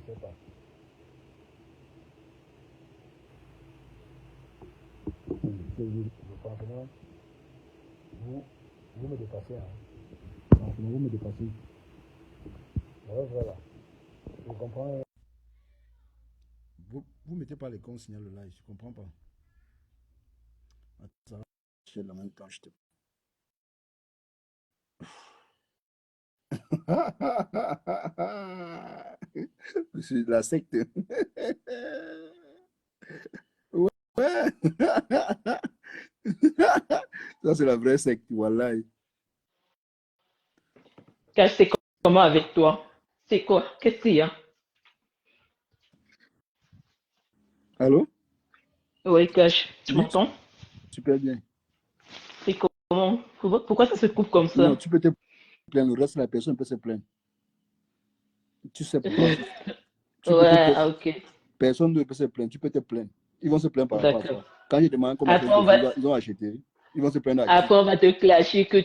sais pas. Franchement, vous me dépassez. Hein. Franchement, vous me dépassez. Ouais, voilà. Je comprends. Vous mettez pas les cons signal le live, je comprends pas. Attends, ça va. Je suis en même temps, je te. Je suis de la secte. Ouais. Ça, c'est la vraie secte, voilà. Cash, c'est comment avec toi? C'est quoi? Qu'est-ce qu'il y a? Allô? Oui, Cash, tu Oui, m'entends? super bien. C'est comment? Pourquoi ça se coupe comme Non, ça? tu peux te plaindre, le reste de la personne peut se plaindre. Tu sais pourquoi? Tu peux te Ouais, plaindre. ah, ok, Personne ne peut se plaindre. Tu peux te plaindre. Ils vont se plaindre par rapport à d'accord. quoi? Quand je demande comment faire Après, le produit, ils ont acheté. Ils vont se plaindre à qui? après, on va te clasher que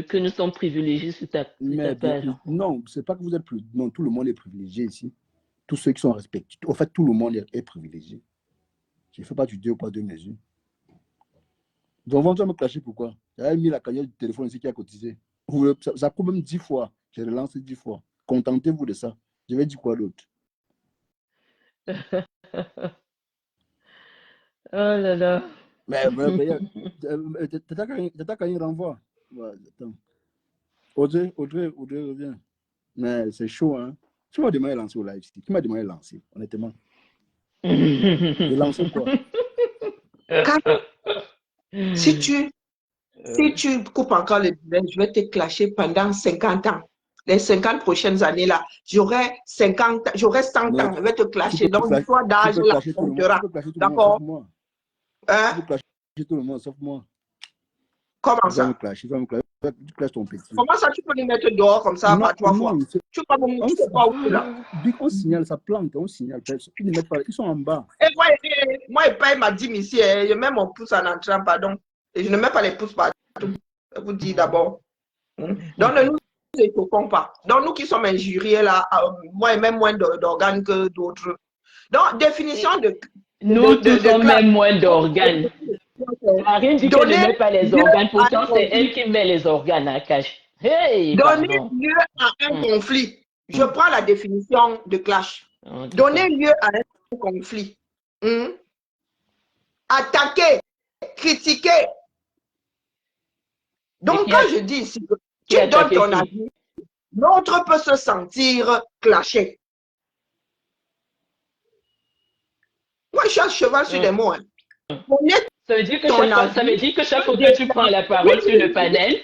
que nous sommes privilégiés sur ta Mais bien, page. non, c'est pas que vous êtes plus. Non, tout le monde est privilégié ici. Tous ceux qui sont respectés. En fait, tout le monde est privilégié. Je ne fais pas du deux ou pas deux mesures. Donc, on va me clasher pourquoi? J'avais mis la cagnotte du téléphone ici qui a cotisé. Ça coûte même 10 fois. J'ai relancé 10 fois. Contentez-vous de ça. Je vais dire quoi d'autre? Oh là là. Mais Tata Kanye renvoie. Ouais, attends. Audrey revient. Mais c'est chaud, hein. Qui m'a demandé de lancer au live ici? Qui m'a demandé de lancer, honnêtement? De lancer quoi? Car si tu coupes encore le direct, je vais te clasher pendant 50 ans. Les 50 prochaines années-là, j'aurai 100 Non, ans, je vais te tu clasher. peux, Donc, l'histoire tu d'âge, peux là, clasher tout le monde. Tu comptera. peux clasher tout le monde sauf D'accord? moi. Tu Hein? peux clasher tout le monde sauf moi. Comment Tu vas me ça? clasher. Tu clashes ton petit. Comment ça, tu peux les mettre dehors comme ça Non, par 3 fois? non. Tu vas me On, tu sais pas où là? on signale, ça plante, on signale. Ils ne mettent pas, ils sont en bas. Et moi, je paye ma dîme ici. Je mets mon pouce en entrant, pardon. Et je ne mets pas les pouces partout. Je vous dis d'abord. Donc, ne nous échauffons pas. Donc, nous qui sommes injuriés là, moi, et même moins d'organes que d'autres. Donc, définition Nous tous de sommes classe. même moins d'organes. Marine dit qu'elle ne Donner met pas les lieu organes, à un pourtant c'est elle conflit. qui met les organes à cash. Hey, Donner pardon. lieu à un conflit. Je prends la définition de clash. En tout Donner cas. lieu à un conflit. Attaquer, critiquer. Et Donc, quand je dis ici que qui a tu donnes attaqué ton qui? avis, l'autre peut se sentir clashé. Moi, je suis à cheval sur des mots. Hein. Ça veut dire que Ton ça veut avis, dire que chaque fois que tu prends la parole sur le panel,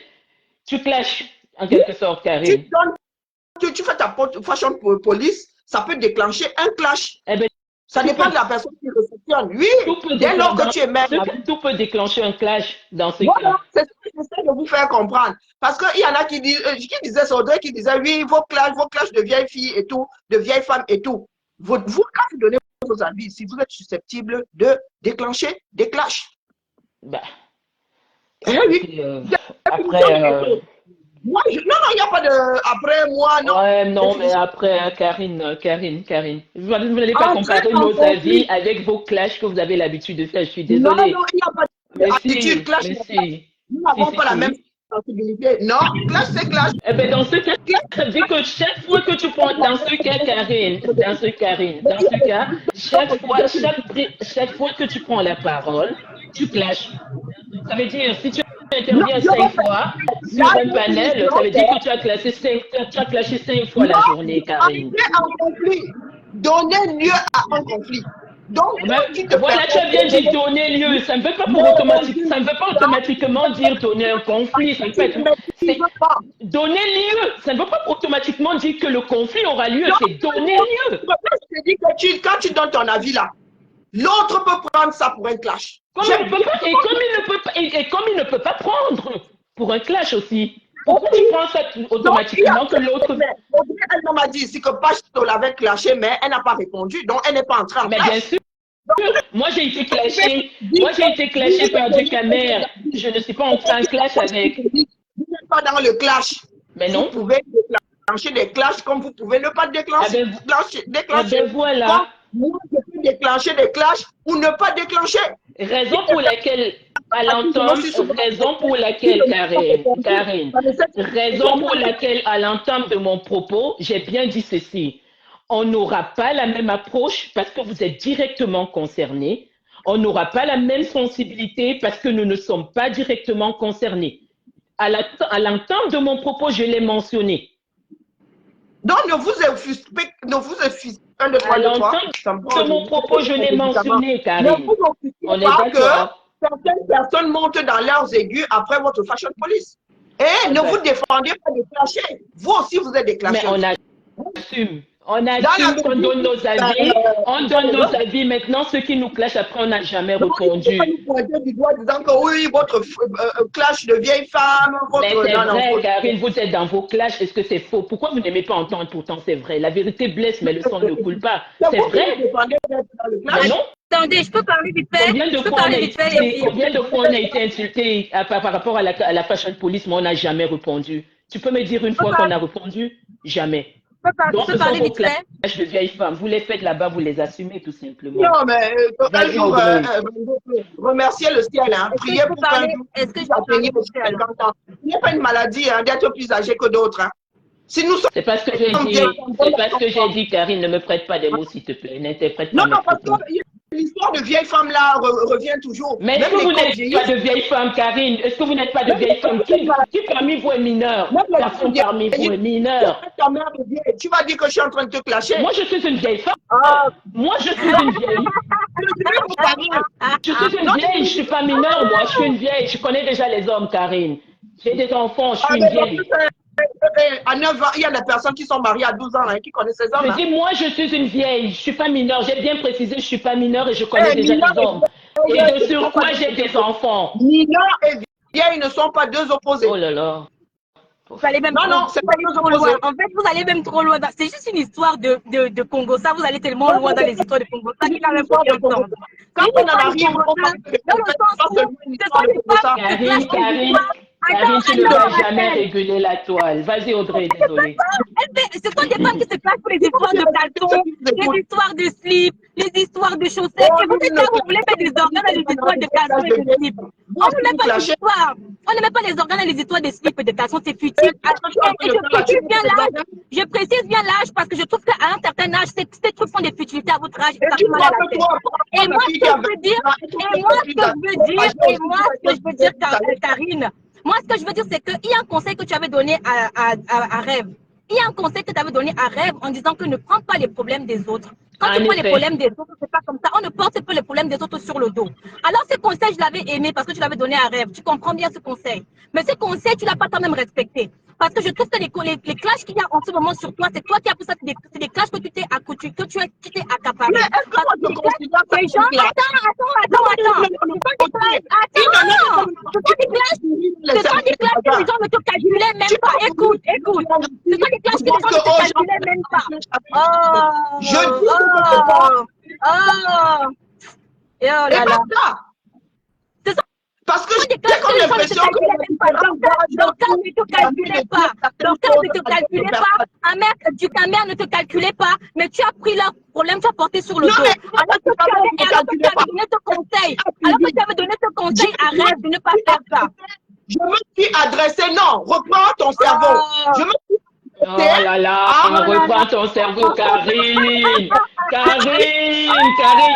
tu clashes en oui, quelque sorte, tu, Karine. donnes, tu fais ta fashion police, ça peut déclencher un clash. Eh ben, Ça dépend de la personne qui réceptionne. Oui, dès lors que tu es maire. Tout peut déclencher un clash dans ce Voilà, cas. c'est ce que j'essaie de vous faire comprendre. Parce qu'il y en a qui disaient, c'est Audrey qui disait, oui, vos clashs de vieilles filles et tout, de vieilles femmes et tout. Vous, quand vous donnez vos avis, si vous êtes susceptible de déclencher des clashs. Bah, Eh oui. après, Moi, non, il n'y a pas de après moi, non. ouais, non, mais après, Karine, vous n'allez pas Entrer comparer en nos avis conflit. avec vos clashs que vous avez l'habitude de faire. Je suis Non, désolée. il n'y a pas Mais d'attitude. si, Clash, mais si, nous n'avons pas la même si. sensibilité. Non, clash, c'est clash. Eh ben, dans ce cas, ça veut dire que chaque fois que tu prends, dans ce cas, Karine, chaque fois que tu prends la parole, tu clashes. Ça veut dire, si tu Non, interviens je 5 fois sur la un panel, ça définition, veut dire que tu as clashé 5 fois la non, journée, Karine. entrer en conflit, donner lieu à un conflit. Donc, Ben, quand tu te voilà, tu as bien dit permets donner lieu. Ça ne veut pas ça ne veut pas ça, automatiquement dire donner un conflit. Ça ne peut tu être, ne maîtrises c'est pas. donner lieu. Ça ne veut pas automatiquement dire que le conflit aura lieu. Donc, C'est donner lieu. je te dis que quand tu donnes ton avis là, l'autre peut prendre ça pour un clash. Comme il ne peut pas, et comme il ne peut pas, et comme il ne peut pas prendre pour un clash aussi. Pourquoi tu prends ça automatiquement que l'autre. Elle m'a dit ici que Pasto l'avait clashé, mais elle n'a pas répondu, donc elle n'est pas entrée en Mais clash. bien sûr. Moi, j'ai été clashée par du Camer. Je ne suis pas entrée en clash avec. Vous n'êtes pas dans le clash. Mais non. Vous pouvez déclencher des clashs comme vous pouvez ne pas déclencher, déclencher. Voilà. Moi, je peux déclencher des clashs ou ne pas déclencher. Raison pour laquelle, à l'entendre, raison pour laquelle, Karine, raison pour laquelle, à l'entendre de mon propos, j'ai bien dit ceci. On n'aura pas la même approche parce que vous êtes directement concernés. On n'aura pas la même sensibilité parce que nous ne sommes pas directement concernés. À l'entendre de mon propos, je l'ai mentionné. Donc, ne vous offusquez, un, deux, trois, à l'entendre de mon propos, je l'ai mentionné, Karine. On est d'accord. Certaines personnes montent dans leurs aigus après votre fashion police. Et ne vous défendez pas de clasher. Vous aussi, vous êtes des clasheurs. Mais on assume. On assume qu'on donne nos avis, on donne nos avis. Maintenant, ceux qui nous clashent, après, on n'a jamais répondu. Du doigt disant que oui, votre clash de vieille femme, mais c'est vrai, Karine, vous êtes dans vos clashs. Est-ce que c'est faux? Pourquoi vous n'aimez pas entendre? Pourtant, c'est vrai. La vérité blesse, mais le sang ne coule pas. C'est vrai. Mais non. Attendez, je peux parler vite fait. Combien de fois on a été insulté par rapport à la fashion police, mais on n'a jamais répondu? Tu peux me dire une fois qu'on a répondu? Jamais. Donc, ce sont vos clashs de vieilles femmes. Vous les faites là-bas, vous les assumez tout simplement. Non, mais un jour, remerciez le ciel, hein. Priez pour qu'un jour, est-ce que je peux parler pour 50 ans. Il n'y a pas une maladie hein, d'être plus âgé que d'autres. Hein. Si nous sommes... C'est parce que j'ai dit, c'est parce que j'ai dit, Karine, ne me prête pas des mots, s'il te plaît. N'interprète pas. Non, parce que l'histoire de vieille femme là revient toujours. Mais est-ce que vous n'êtes pas de vieille femme, Karine? Est-ce que vous n'êtes pas de vieille femme? Qui parmi vous est mineur? Personne parmi vous est mineur. Tu vas dire que je suis en train de te clasher. Moi, je suis une vieille femme. Moi, je suis une vieille. Je suis une vieille, je ne suis pas mineure, moi. Je suis une vieille. Je connais déjà les hommes, Karine. J'ai des enfants, je suis une vieille. À 9 ans, il y a des personnes qui sont mariées à 12 ans hein, qui connaissent ces hommes. Je dis, moi, je suis une vieille, je ne suis pas mineure. J'ai bien précisé, je ne suis pas mineure et je connais déjà les hommes. Et de surcroît, j'ai des enfants. Mineur et vieille ne sont pas deux opposés. Oh là là. Vous allez même non, c'est pas deux opposés. En fait, vous allez même trop loin. C'est juste une histoire de Congo. Ça, vous allez tellement loin dans les histoires de Congo. Ça, il a même pas entendre. Quand on en arrive, Karine, tu ne vas jamais réguler la toile. Vas-y, Audrey, désolée. Ce sont des femmes qui se placent pour les histoires de bâtons, les histoires de slip, les histoires de chaussettes. Et vous êtes là, vous voulez mettre des organes dans les histoires de caleçons et de slip. On ne met pas les histoires. On ne met pas les organes dans les histoires de slip et de caleçons, c'est futile. Et je précise bien l'âge parce que je trouve qu'à un certain âge, ces trucs font des futilités à votre âge. Et moi, ce que je veux dire, Karine, moi, ce que je veux dire, c'est qu'il y a un conseil que tu avais donné à Rêve. Il y a un conseil que tu avais donné à Rêve en disant que ne prends pas les problèmes des autres. Quand tu prends les problèmes des autres, c'est pas comme ça. On ne porte pas les problèmes des autres sur le dos. Alors, ce conseil, je l'avais aimé parce que tu l'avais donné à Rêve. Tu comprends bien ce conseil. Mais ce conseil, tu l'as pas quand même respecté. Parce que je trouve que les clashs qu'il y a en ce moment sur toi, c'est toi qui as pris ça, c'est des clashs que tu t'es accaparé. Mais est-ce que moi, je considère ça les gens, attends. Ce sont des clashs que les gens ne te calculaient même pas. Écoute. Ce sont des clashs que les gens ne te calculaient même pas. Et parce que j'ai comme l'impression que leur cœur ne te calculait pas. Leur cœur ne te calculait pas. Ta mère ne te calculait pas, mais tu as pris leur problème, tu as porté sur le dos. Alors que tu avais donné ce conseil à Rêve de ne pas faire ça. Je me suis adressé, non, reprends ton cerveau. Je me suis oh là là, reprends ton cerveau, Karine. Karine,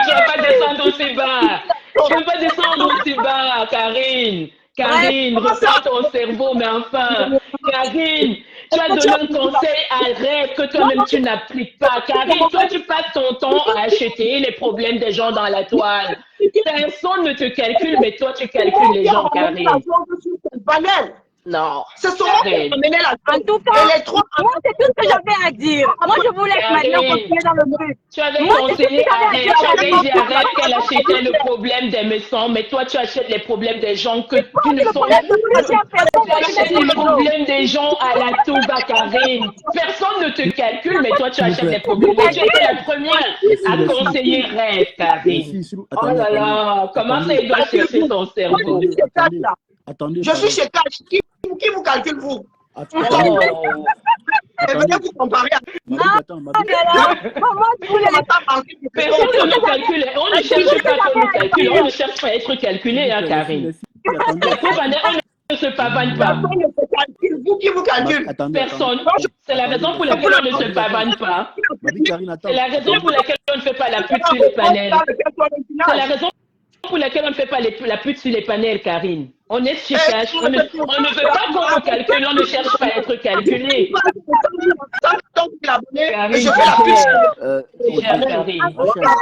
tu vas pas descendre aussi bas. Tu ne vas pas descendre aussi bas, Karine. Karine, reprends ton cerveau, mais enfin. Karine, tu as donné un conseil à Rêve que toi-même tu n'appliques pas. Karine, toi tu passes ton temps à acheter les problèmes des gens dans la toile. Personne ne te calcule, mais toi tu calcules les gens, Karine. Non. C'est son nom qui a mené la en tout cas, moi, c'est tout ce que j'avais à dire. Moi, je vous laisse maintenant continuer dans le truc. Tu avais conseillé à Rêve, tu avais dit à Rêve qu'elle achetait le problème des maisons, mais toi, tu achètes les problèmes des gens que tu ne sont pas. Tu achètes les problèmes des gens à la touba, Karine. Personne ne te calcule, mais toi, tu achètes les problèmes. Mais tu étais la première à conseiller Rêve, Karine. Oh là là, comment ça, il doit chercher ton cerveau? Attendez. Je suis chez Cash. Qui vous calcule, vous? Attendez. venez vous comparer à Ma big, attends, ma big. Moi, je voulais... Personne ne nous calcule. On ne cherche pas qu'on nous calcule. On ne cherche pas à être calculé, hein, Karine. Attendez, La preuve en est, on ne se pavane pas. personne ne se calcule. Vous qui vous calcule. attendez. Personne. C'est la raison pour laquelle on ne se pavane pas. Ma big, Karine, attends. C'est la raison pour laquelle on ne fait pas la pute sur les panels. C'est la raison pour laquelle on ne fait pas la pute sur les panels, Karine. On est sur cash. On ne veut pas qu'on nous calcule. On ne cherche pas à être calculé. Karine, Je fais la pute. Karine.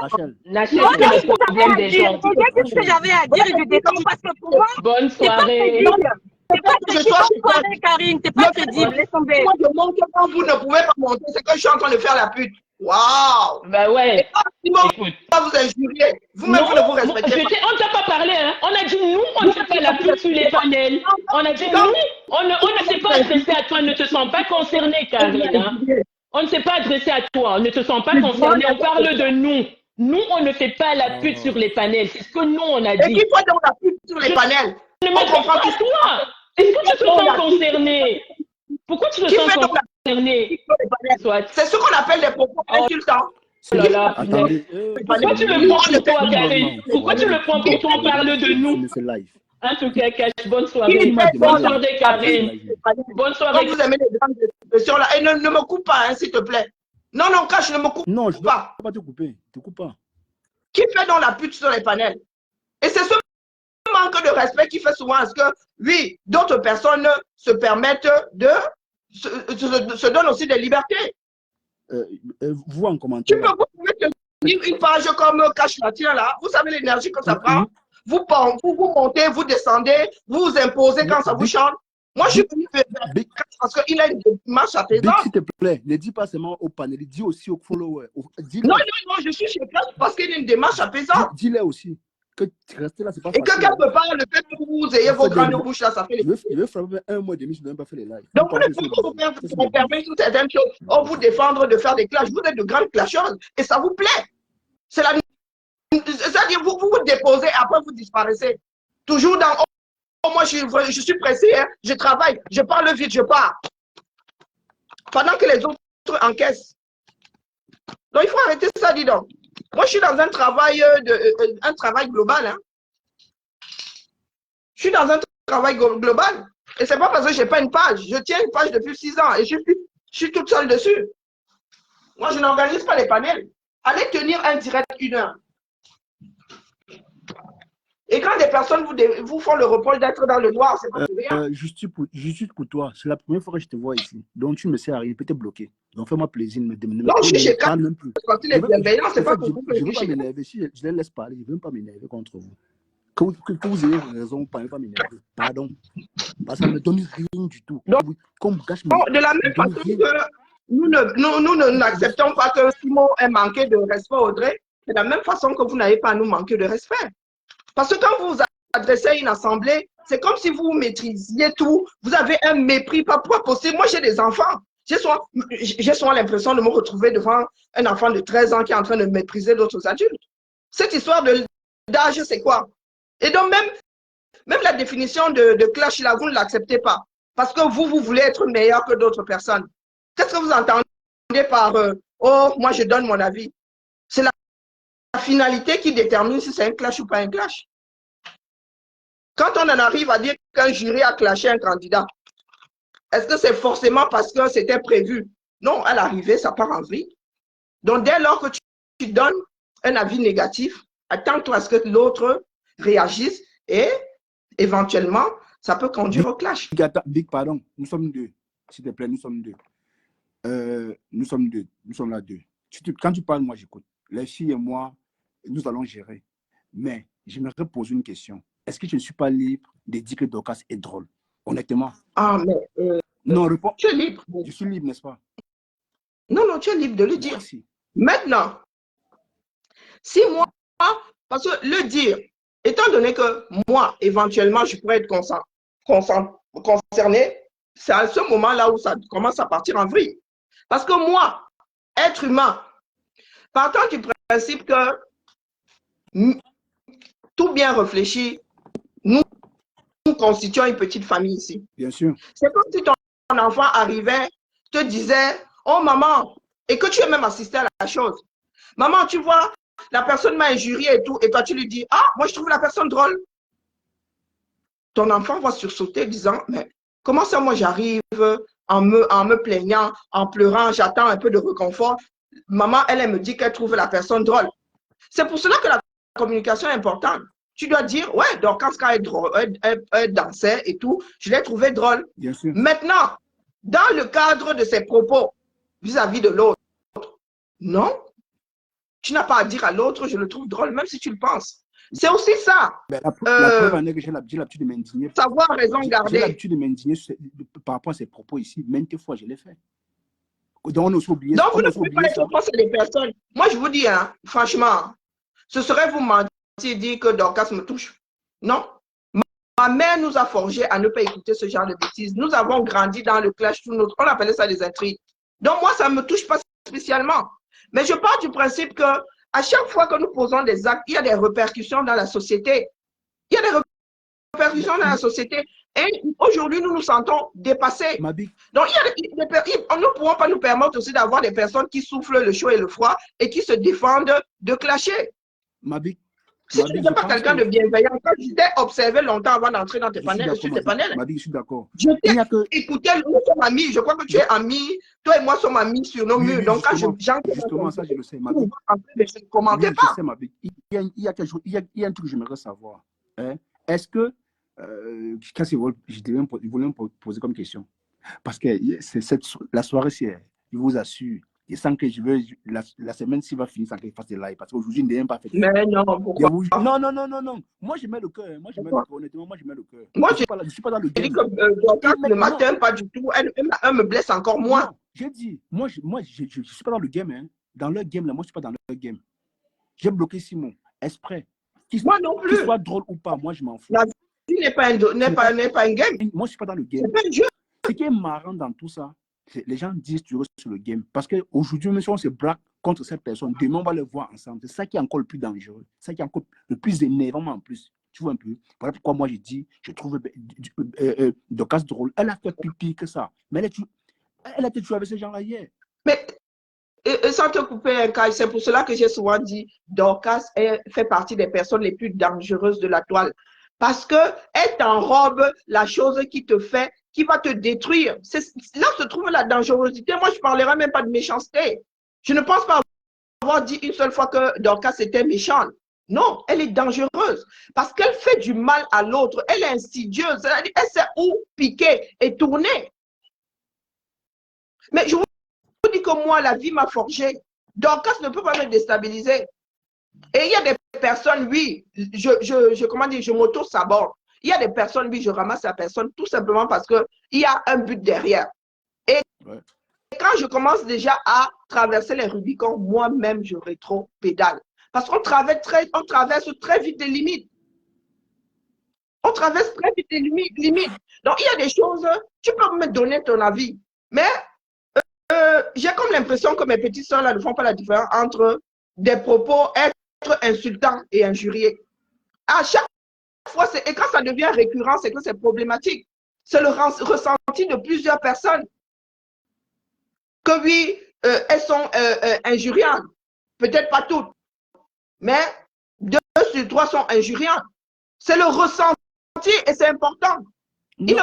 Rachel. N'achète Moi, que j'ai les problèmes des gens. dit ce que j'avais à dire et je descends parce que pour moi, Bonne c'est pas soirée. crédible. C'est pas Je crédible sois comme soirée, Karine. C'est pas crédible. Laisse tomber. Moi, je monte quand vous ne pouvez pas monter. C'est que je suis en train de faire la pute. Waouh! Bah ouais. Simon, Écoute. pas vous injurier. Vous-même, vous ne vous respectez pas. On ne t'a pas parlé, hein. On a dit nous, on ne fait pas la pute sur les panels. On a dit nous, on ne s'est pas adressé à toi, ne te sens pas concerné, Karine. Hein. On ne s'est pas adressé à toi, ne te sens pas concerné. On parle de nous. Nous, on ne fait pas la pute sur les panels. C'est ce que nous, on a Et dit. qui fait donc la pute sur les panels? Ne me comprends pas toi. Est-ce que tu te sens concerné? Pourquoi tu te Qui sens fait donc la concerné? Soit. C'est ce qu'on appelle des propos insultants. Oh là là, Attendez. pourquoi tu le prends pour toi, Karine? Pourquoi tu le prends pour toi? On parle de nous. Mais c'est live. En tout cas, Cash, bonne soirée. Bonne Bonne soirée, Karine. Bonne Quand soirée. vous aimez les grandes expressions là, et ne me coupe pas, hein, s'il te plaît. Non, non, Cash, ne me coupe Non, je ne pas. vais pas te couper. Te coupe pas. Qui fait donc la pute sur les panels? Et c'est ce manque de respect qui fait souvent à ce que, oui, d'autres personnes se permettent de se donnent aussi des libertés. Vous en Tu commentaire. peux vous pouvez tenir une page comme Cash Latien là, vous savez l'énergie que ça prend. Vous montez, vous descendez, vous vous imposez quand ça vous chante. Moi, je suis venu Big, parce qu'il a une démarche Big, apaisante. s'il te plaît, ne dis pas seulement au panel, dis aussi aux followers. Dis-le Non, non, non, je suis chez Cash parce qu'il a une démarche apaisante. dis-le aussi. Que rester là, c'est pas Et que facile. quelque part, le fait que vous ayez vos grandes bouches là, ça fait les... Je vais frapper un mois et demi, je n'ai même pas fait les lives. Donc, vous ne pouvez pas vous permettre toutes certaines choses. On vous défendre de faire des clashs. Vous êtes de grandes clasheuses et ça vous plaît. C'est-à-dire, vous vous déposez, après vous disparaissez. Toujours dans... Oh, moi, je suis pressé, hein, je travaille, je parle vite, je pars. Pendant que les autres encaissent. Donc, il faut arrêter ça, dis donc. Moi, je suis dans un travail global. Hein. Je suis dans un travail global. Et c'est pas parce que je n'ai pas une page. Je tiens une page depuis 6 ans et je suis toute seule dessus. Moi, je n'organise pas les panels. Allez tenir un direct 1 heure. Et quand des personnes vous font le reproche d'être dans le noir, c'est pas pour rien. Justice pour toi, c'est la première fois que je te vois ici. Donc tu ne me sers à rien, peut-être bloqué. Donc fais-moi plaisir, ne me Non, je suis chez parle même plus. Quand il est bienveillant, c'est pas pour vous que Je ne veux pas m'énerver. Si je les laisse parler, je ne veux même pas m'énerver contre vous. Que vous ayez raison, vous ne pas m'énerver. Pardon. Parce que ça ne me donne rien du tout. Donc, comme vous gâchez de la même façon que nous n'acceptons pas que Simon ait manqué de respect, Audrey, c'est de la même façon que vous n'avez pas à nous manquer de respect. Parce que quand vous vous adressez à une assemblée, c'est comme si vous maîtrisiez tout. Vous avez un mépris pas possible. Moi, j'ai des enfants. J'ai souvent l'impression de me retrouver devant un enfant de 13 ans qui est en train de mépriser d'autres adultes. Cette histoire d'âge, c'est quoi? Et donc, même la définition de clash, là, vous ne l'acceptez pas. Parce que vous voulez être meilleur que d'autres personnes. Qu'est-ce que vous entendez par oh, moi, je donne mon avis? C'est la finalité qui détermine si c'est un clash ou pas un clash. Quand on en arrive à dire qu'un jury a clashé un candidat, est-ce que c'est forcément parce que c'était prévu? Non, à l'arrivée, ça part en vrille. Donc, dès lors que tu donnes un avis négatif, attends-toi à ce que l'autre réagisse et éventuellement, ça peut conduire au clash. Big, pardon, nous sommes deux. S'il te plaît, nous sommes deux. Nous sommes deux. Nous sommes là deux. Quand tu parles, moi, j'écoute. Les filles et moi, nous allons gérer. Mais j'aimerais poser une question. Est-ce que je ne suis pas libre de dire que Dorcas est drôle? Honnêtement. Ah, mais... non, réponds. Tu es libre. Je suis libre, n'est-ce pas? Non, non, tu es libre de le dire. Merci. Maintenant, si moi, parce que le dire, étant donné que moi, éventuellement, je pourrais être concerné, c'est à ce moment-là où ça commence à partir en vrille. Parce que moi, être humain, partant du principe que tout bien réfléchi, nous constituons une petite famille ici. Bien sûr. C'est comme si ton enfant arrivait, te disait, oh maman, et que tu es même assisté à la chose. Maman, tu vois, la personne m'a injurié et tout, et toi tu lui dis, ah, moi je trouve la personne drôle. Ton enfant va sursauter disant, mais comment ça moi j'arrive en me plaignant, en pleurant, j'attends un peu de réconfort. Maman, elle me dit qu'elle trouve la personne drôle. C'est pour cela que la communication est importante. Tu dois dire, ouais, donc quand elle dansait et tout, je l'ai trouvé drôle. Bien sûr. Maintenant, dans le cadre de ses propos vis-à-vis de l'autre, non, tu n'as pas à dire à l'autre, je le trouve drôle, même si tu le penses. C'est aussi ça. Ben, la preuve en est que j'ai l'habitude de m'indigner. Savoir raison garder. J'ai l'habitude de m'indigner par rapport à ces propos ici. Maintes fois, je l'ai fait. Donc, on a aussi oublié Donc, ça. vous ne pouvez pas être face à des personnes. Moi, je vous dis, hein, franchement, ce serait vous mentir et dire que Dorcas me touche. Non. Ma mère nous a forgé à ne pas écouter ce genre de bêtises. Nous avons grandi dans le clash, on appelait ça des intrigues. Donc, moi, ça ne me touche pas spécialement. Mais je pars du principe que à chaque fois que nous posons des actes, il y a des répercussions dans la société. Il y a des répercussions dans la société. Et aujourd'hui, nous nous sentons dépassés. Donc, nous ne pourrons pas nous permettre aussi d'avoir des personnes qui soufflent le chaud et le froid et qui se défendent de clasher. Si tu n'es pas quelqu'un de bienveillant, quand je t'ai observé longtemps avant d'entrer dans tes panels, sur tes panels, je suis d'accord. Je t'ai écouté, nous sommes amis, je crois que tu es ami, toi et moi sommes amis sur nos murs. Donc quand j'entre justement, ça je le sais, je ne commentais pas. Je sais, Mabi. Il y a un truc que j'aimerais savoir. Hein? Est-ce que, je voulais me poser comme question, parce que la soirée, je vous assure, et sans que je veux, la semaine-ci va finir sans qu'il fasse des lives. Parce qu'aujourd'hui, je n'ai pas fait. Mais non, pourquoi? Non. Moi, je mets le cœur. Honnêtement, moi, je mets le cœur. Moi, je ne suis pas dans le game. Je dis que le matin, pas du tout. Elle me blesse encore moins. Non, j'ai dit, moi, je ne suis pas dans le game. Hein. Dans leur game, là, moi, je ne suis pas dans leur game. J'ai bloqué Simon, exprès. Moi non plus. Qu'il soit drôle ou pas, moi, je m'en fous. La vie n'est pas un game. Moi, je ne suis pas dans le game. C'est pas un jeu. Ce qui est marrant dans tout ça, les gens disent tu restes sur le game. Parce qu'aujourd'hui, même si on se braque contre cette personne, demain, on va les voir ensemble. C'est ça qui est encore le plus dangereux. C'est ça qui est encore le plus énervant en plus. Tu vois un peu. Voilà pourquoi moi, j'ai dit, je trouve Dorcas drôle. Elle a fait plus pire que ça. Mais elle a été jouée avec ces gens-là hier. Mais sans te couper un cas, c'est pour cela que j'ai souvent dit Dorcas fait partie des personnes les plus dangereuses de la toile. Parce qu'elle t'enrobe la chose qui te fait, qui va te détruire. Là se trouve la dangerosité. Moi, je ne parlerai même pas de méchanceté. Je ne pense pas avoir dit une seule fois que Dorcas était méchante. Non, elle est dangereuse parce qu'elle fait du mal à l'autre. Elle est insidieuse. Elle sait où piquer et tourner. Mais je vous dis que moi, la vie m'a forgé. Dorcas ne peut pas me déstabiliser. Et il y a des personnes, oui, je m'auto-saborde. Il y a des personnes, oui, je ramasse la personne tout simplement parce qu'il y a un but derrière. Et quand je commence déjà à traverser les Rubicons, moi-même, je rétro-pédale. Parce qu'on traverse très vite les limites. On traverse très vite les limites. Donc, il y a des choses, tu peux me donner ton avis. Mais j'ai comme l'impression que mes petites soeurs là ne font pas la différence entre des propos être insultants et injuriés. À chaque fois, et quand ça devient récurrent, c'est que c'est problématique. C'est le ressenti de plusieurs personnes. Que oui, elles sont injuriantes. Peut-être pas toutes. Mais 2 sur 3 sont injuriantes. C'est le ressenti et c'est important. Il ne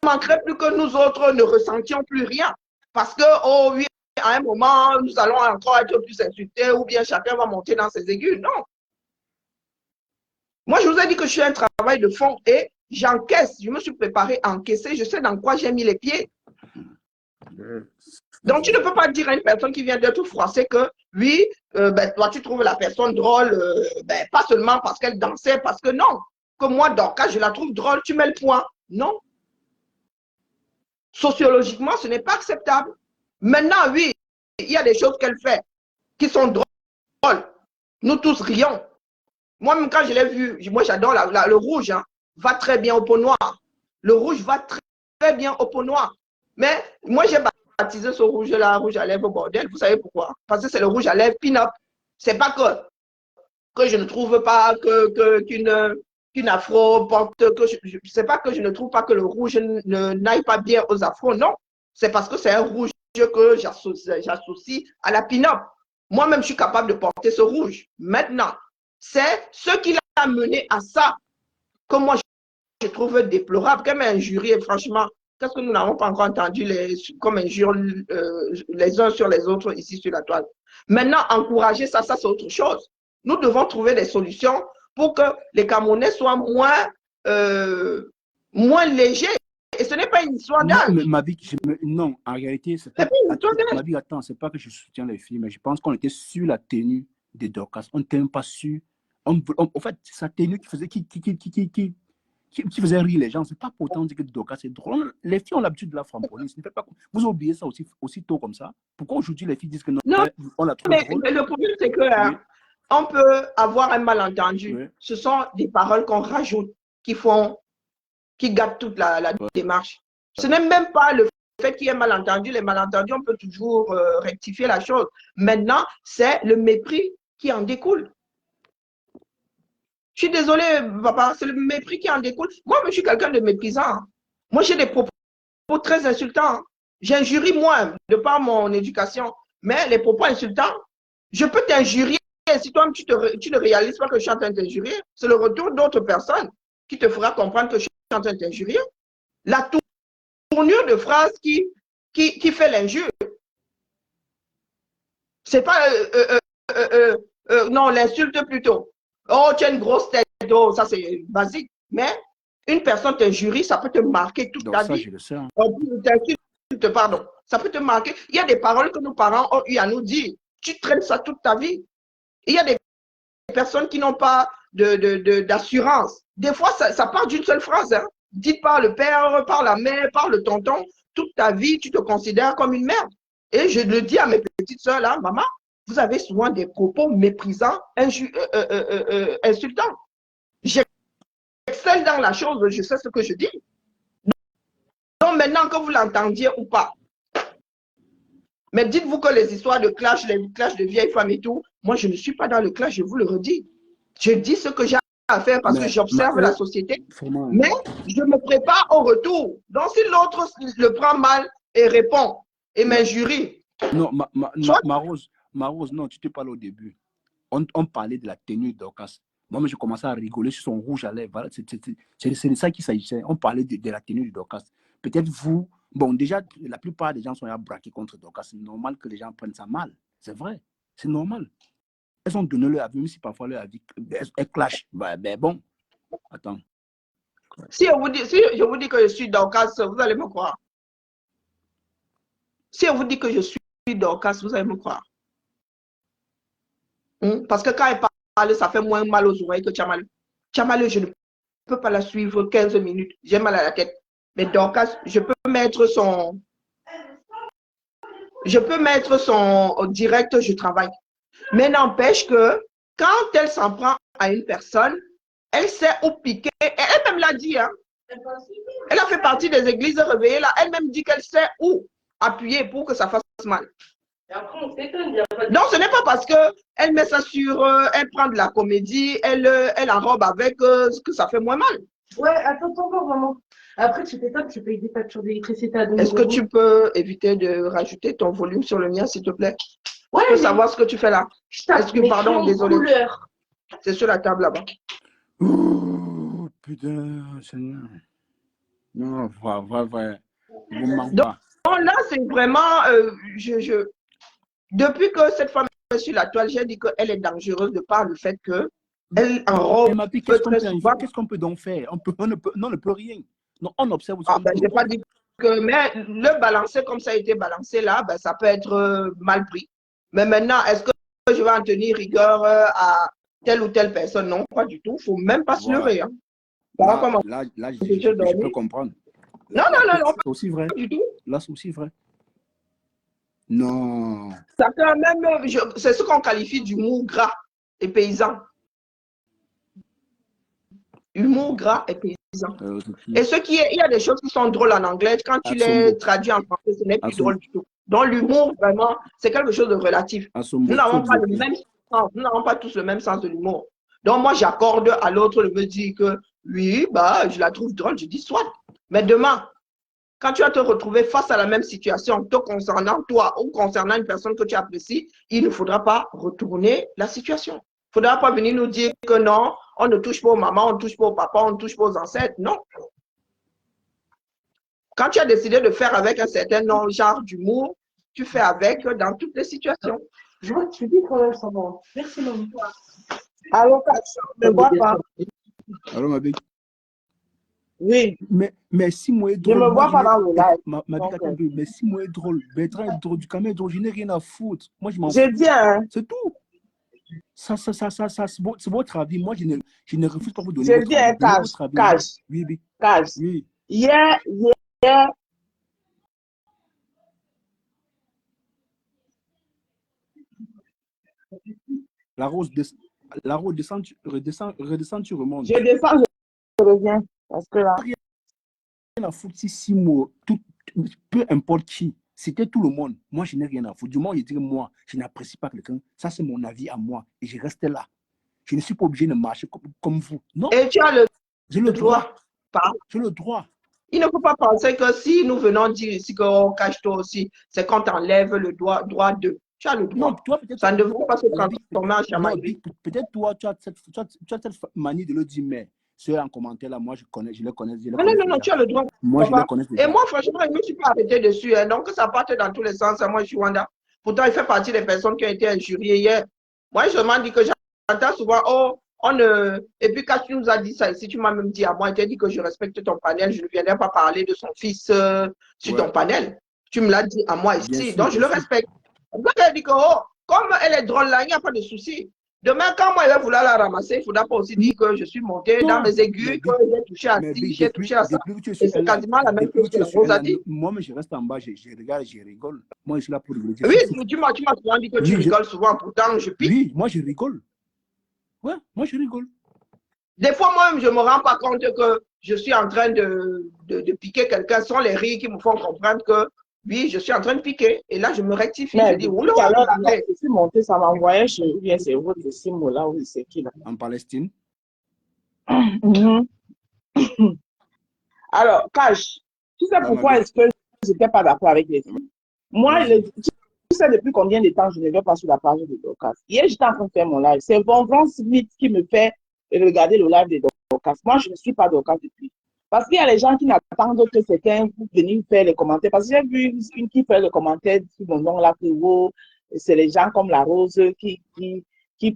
manquerait plus que nous autres ne ressentions plus rien. Parce que, oh oui, à un moment, nous allons encore être plus insultés ou bien chacun va monter dans ses aigus. Non. Moi, je vous ai dit que je suis un travail de fond et j'encaisse. Je me suis préparé à encaisser. Je sais dans quoi j'ai mis les pieds. Donc, tu ne peux pas dire à une personne qui vient d'être froissée que, oui, toi, tu trouves la personne drôle, pas seulement parce qu'elle dansait, parce que non. Que moi, Dorcas, je la trouve drôle, tu mets le point. Non. Sociologiquement, ce n'est pas acceptable. Maintenant, oui, il y a des choses qu'elle fait qui sont drôles. Nous tous rions. Moi-même, quand je l'ai vu, moi, j'adore le rouge, hein, va très bien au pot noir. Le rouge va très bien au pot noir. Mais moi, j'ai baptisé ce rouge-là, rouge à lèvres bordel. Vous savez pourquoi? Parce que c'est le rouge à lèvres pin-up. C'est pas que je ne trouve pas qu'une afro porte, que je sais pas que je ne trouve pas que le rouge n'aille pas bien aux afros, non. c'est parce que c'est un rouge que j'associe à la pin-up. Moi-même, je suis capable de porter ce rouge. Maintenant, c'est ce qui l'a mené à ça que moi, je trouve déplorable. Comme injurier, franchement, qu'est-ce que nous n'avons pas encore entendu comme injure les uns sur les autres ici sur la toile. Maintenant, encourager ça, c'est autre chose. Nous devons trouver des solutions pour que les Camerounais soient moins légers. Et ce n'est pas une histoire d'âge. Non, en réalité, c'est pas ma vie. Attends, c'est pas que je soutiens les filles, mais je pense qu'on était sur la tenue de Dorcas. On n'était même pas sûr. En fait, c'est sa tenue qui faisait rire les gens. C'est pas pour autant dire que Dorcas c'est drôle. Les filles ont l'habitude de la framboline. Vous oubliez ça aussi tôt comme ça. Pourquoi aujourd'hui les filles disent que non, on la trouve drôle? Mais le problème, c'est que on peut avoir un malentendu. Oui. Ce sont des paroles qu'on rajoute qui gâtent toute la démarche. Ce n'est même pas le fait qu'il y ait malentendu. Les malentendus, on peut toujours rectifier la chose. Maintenant, c'est le mépris qui en découle. Je suis désolée, papa, c'est le mépris qui en découle. Moi, je suis quelqu'un de méprisant. Moi, j'ai des propos très insultants. J'injurie moins de par mon éducation. Mais les propos insultants, je peux t'injurier. Si toi, tu ne réalises pas que je suis en train de t'injurier, c'est le retour d'autres personnes qui te fera comprendre que je suis en train de t'injurier. La tournure de phrase qui fait l'injure. C'est pas non, l'insulte plutôt. Oh, tu as une grosse tête. Oh, ça c'est basique. Mais une personne t'injurie, ça peut te marquer toute ta vie. Je le sais. Pardon. Ça peut te marquer. Il y a des paroles que nos parents ont eu à nous dire. Tu traînes ça toute ta vie. Il y a des personnes qui n'ont pas d'assurance. Des fois, ça part d'une seule phrase. Hein. Dite par le père, par la mère, par le tonton. Toute ta vie, tu te considères comme une merde. Et je le dis à mes petites soeurs là, maman, vous avez souvent des propos méprisants, insultants. J'excelle dans la chose, je sais ce que je dis. Donc maintenant que vous l'entendiez ou pas. Mais dites-vous que les histoires de clash, les clashs de vieilles femmes et tout, moi je ne suis pas dans le clash, je vous le redis. Je dis ce que j'ai à faire parce que j'observe la société, mais je me prépare au retour. Donc si l'autre le prend mal et répond et m'injurie. Non, ma Rose, non, tu te parles au début. On parlait de la tenue de Dorcas. Moi, je commençais à rigoler sur son rouge à lèvres. Voilà, c'est de ça qu'il s'agissait. On parlait de la tenue de Dorcas. Peut-être vous, bon, déjà, la plupart des gens sont à braquer contre Dorcas. C'est normal que les gens prennent ça mal. C'est vrai. C'est normal. Elles ont donné leur avis, même si parfois leur avis, elles clashent. Ben bon, attends. Si je vous dis que je suis Dorcas, vous allez me croire. Si on vous dit que je suis Dorcas, vous allez me croire. Parce que quand elle parle, ça fait moins mal aux oreilles que Tchamaleu. Tchamaleu, je ne peux pas la suivre 15 minutes. J'ai mal à la tête. Mais Dorcas, je peux mettre son direct, je travaille. Mais n'empêche que quand elle s'en prend à une personne, elle sait où piquer. Elle-même l'a dit. Hein. Elle a fait partie des églises réveillées là. Elle-même dit qu'elle sait où appuyer pour que ça fasse mal. Donc, ce n'est pas parce qu'elle met ça sur, elle prend de la comédie, elle enrobe avec que ça fait moins mal. Ouais, attends vraiment. Après, tu t'étonnes, tu payes des factures d'électricité à 2 Est-ce que tu peux éviter de rajouter ton volume sur le mien, s'il te plaît? Ouais. Je peux savoir ce que tu fais là. Pardon, désolé. C'est sur la table là-bas. Oh, putain, Seigneur. Non, vrai. Donc là, c'est vraiment, depuis que cette femme est sur la toile, j'ai dit qu'elle est dangereuse de par le fait qu'elle enrobe. Qu'est-ce qu'on peut donc faire? On ne peut rien. Non, on observe aussi. Je n'ai pas dit que, mais le balancer comme ça a été balancé là, ben, ça peut être mal pris. Mais maintenant, est-ce que je vais en tenir rigueur à telle ou telle personne? Non, pas du tout. Il ne faut même pas se leurrer. Hein. Là, je peux comprendre. Non. C'est aussi vrai. Pas du tout. Là, c'est aussi vrai. Non. Ça quand même, c'est ce qu'on qualifie d'humour gras et paysan. Humour gras et paysan. Et il y a des choses qui sont drôles en anglais, quand tu les traduis en français, ce n'est plus drôle du tout. Donc l'humour, vraiment, c'est quelque chose de relatif. Nous n'avons pas le même sens, nous n'avons pas tous le même sens de l'humour. Donc moi, j'accorde à l'autre de me dire que oui, bah, je la trouve drôle, je dis soit. Mais demain, quand tu vas te retrouver face à la même situation, te concernant toi ou concernant une personne que tu apprécies, il ne faudra pas retourner la situation. Il ne faudra pas venir nous dire que non, on ne touche pas aux mamans, on ne touche pas aux papas, on ne touche pas aux ancêtres. Non. Quand tu as décidé de faire avec un certain genre d'humour, tu fais avec dans toutes les situations. Je vois que tu dis quand même ça va. Merci, maman. Allô, ne vois pas. Alors, ma belle. Oui, Mais si moi est je drôle, me moi, vois pas dans le live. ma belle, Donc, attends un peu, mais si moi est drôle, Bertrand est drôle, du caméra est drôle, je n'ai rien à foutre. Moi, je m'en fous. je dis, hein, C'est tout. Ça, c'est votre avis. Moi, je ne refuse pas vous donner je votre dis un avis. Donnez cash, votre avis. cash, Oui, oui, cash. oui. Hier, La rose descend, redescend, tu remontes. je descends, je reviens. Parce que là, Rien à foutre si 6 mots, peu importe qui, c'était tout le monde. Moi, je n'ai rien à foutre. Du moment où je dis que moi, je n'apprécie pas quelqu'un, ça, c'est mon avis à moi. Et je reste là. Je ne suis pas obligé de marcher comme vous. Non, Et tu as le j'ai le droit. droit. J'ai le droit. Il ne faut pas penser que si nous venons dire ici qu'on cache toi aussi, c'est qu'on t'enlève le droit de. Tu as le droit. Non, toi, peut-être. Ça ne devrait pas se transformer en Non, chamaillerie. peut-être toi, tu as cette manie de le dire, mais ceux en commentaire là, moi, je les connais. Non, tu as le droit. Moi, je les connais Et déjà. moi, franchement, je ne me suis pas arrêté dessus. Hein, donc, ça parte dans tous les sens. Moi, je suis Wanda. Pourtant, il fait partie des personnes qui ont été injuriées hier. Moi, je m'en dis que j'entends souvent, oh, on ne. Et puis, quand tu nous as dit ça ici, tu m'as même dit à moi, tu as dit que je respecte ton panel. Je ne viendrai pas parler de son fils sur ton panel. Tu me l'as dit à moi ici. Bien sûr, donc, je bien le sûr. respecte. Donc, elle dit que, oh, comme elle est drôle là, il n'y a pas de souci. Demain, quand moi, il va vouloir la ramasser, il ne faudra pas aussi dire que je suis monté dans mes aigus, que j'ai touché à ci, j'ai touché à ça. Depuis que tu es Et sur c'est elle, quasiment la même chose que la Rose a dit. moi, mais je reste en bas, je regarde, je rigole. Moi, je suis là pour rigoler. Oui, tu m'as souvent dit que tu rigoles souvent, pourtant je pique. Oui, moi, je rigole. Ouais, moi, je rigole. Des fois, moi-même, je ne me rends pas compte que je suis en train de piquer quelqu'un. Ce sont les rires qui me font comprendre que, oui, je suis en train de piquer. Et là, je me rectifie. mais Je dis, tout oula, à l'heure, quand je suis montée, ça m'envoyait chez ou bien c'est votre Simo là, oui, c'est qui là? En Palestine. Mhm. Alors, Cash, tu sais pourquoi est-ce que je n'étais pas d'accord avec les filles? Moi, tu sais depuis combien de temps je ne vais pas sur la page de Dorcas. Hier, j'étais en train de faire mon live. C'est Vonvon Smith qui me fait regarder le live de Dorcas. Moi, je ne suis pas Dorcas depuis. Parce qu'il y a les gens qui n'attendent que quelqu'un pour venir faire les commentaires. Parce que j'ai vu une qui fait les commentaires sur mon nom là, c'est les gens comme la Rose qui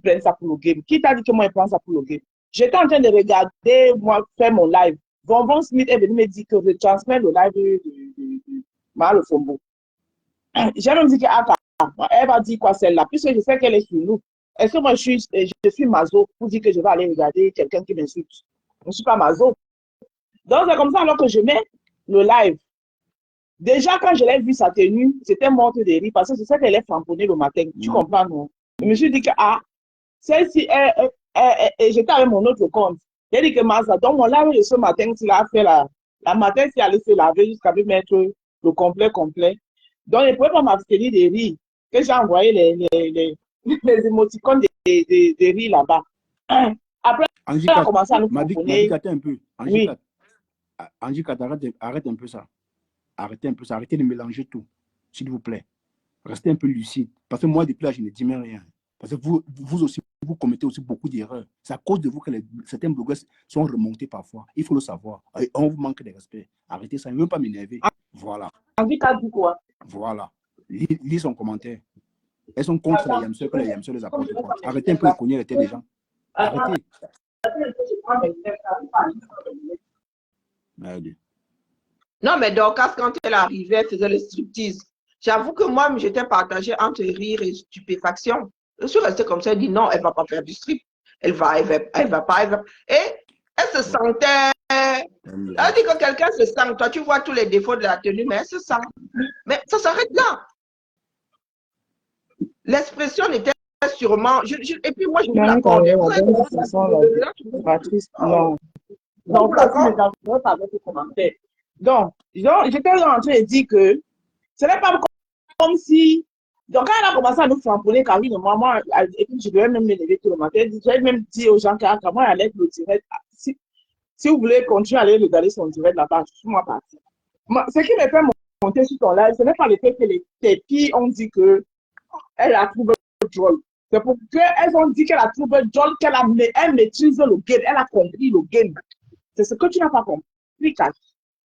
prennent ça pour le game. Qui t'a dit que moi, je prends ça pour le game? J'étais en train de regarder, moi, faire mon live. Vonvon Smith est venu me dire que je transmets le live de Mal Fombo. J'ai même dit que elle va dire quoi celle-là, puisque je sais qu'elle est sur nous. Est-ce que moi je suis maso pour dire que je vais aller regarder quelqu'un qui m'insulte? Je ne suis pas maso. Donc c'est comme ça alors que je mets le live. Déjà quand je l'ai vu sa tenue, c'était morte de rire parce que je sais qu'elle est framponnée le matin. Tu comprends, non? Je me suis dit que celle-ci, j'étais avec mon autre compte. J'ai dit que Masa, donc mon live de ce matin, tu l'as fait la matin, tu allais se laver jusqu'à mettre le complet. Donc, je ne pouvais pas m'abstenir de rire. Que j'ai envoyé les émoticônes de rire là-bas. Après, Angie elle a commencé à nous comprendre. Un peu. Angie, oui. arrête un peu ça. Arrêtez un peu ça. Arrêtez de mélanger tout, s'il vous plaît. Restez un peu lucide. Parce que moi, depuis là, je ne dis même rien. Parce que vous aussi, vous commettez aussi beaucoup d'erreurs. C'est à cause de vous que certains blogueurs sont remontés parfois. Il faut le savoir. Et on vous manque de respect. Arrêtez ça. Ne veut pas m'énerver. Voilà. Angie a dit quoi? Voilà. Lis son commentaire. Elles sont contre les Yamseux que les Yamseux les apportent. Arrêtez un peu de cogner les têtes des gens. Arrêtez. Allez. Non, mais Dorcas, quand elle arrivait, elle faisait le striptease. J'avoue que moi, j'étais partagée entre rire et stupéfaction. Je suis restée comme ça, elle dit non, elle ne va pas faire du strip. Elle va pas. Et elle se sentait. Elle dit que quelqu'un se sent. Toi, tu vois tous les défauts de la tenue, mais elle se sent. Mais ça s'arrête là. L'expression était sûrement. Et puis moi, je me l'accorde. Donc, j'étais en train de dire que ce n'est pas comme si. Donc, quand elle a commencé à nous framponner, Karine, moi, et puis je devais même me lever tout le matin, j'avais même dit aux gens qu'à moi, elle allait le direct. Si vous voulez continuer à aller regarder son direct là-bas, je suis moi partie. Ce qui me fait monter sur ton live, ce n'est pas le fait que tes filles ont dit qu'elle a trouvé drôle. C'est pour qu'elles ont dit qu'elle a trouvé drôle, elle maîtrise le game, elle a compris le game. C'est ce que tu n'as pas compris, Cash.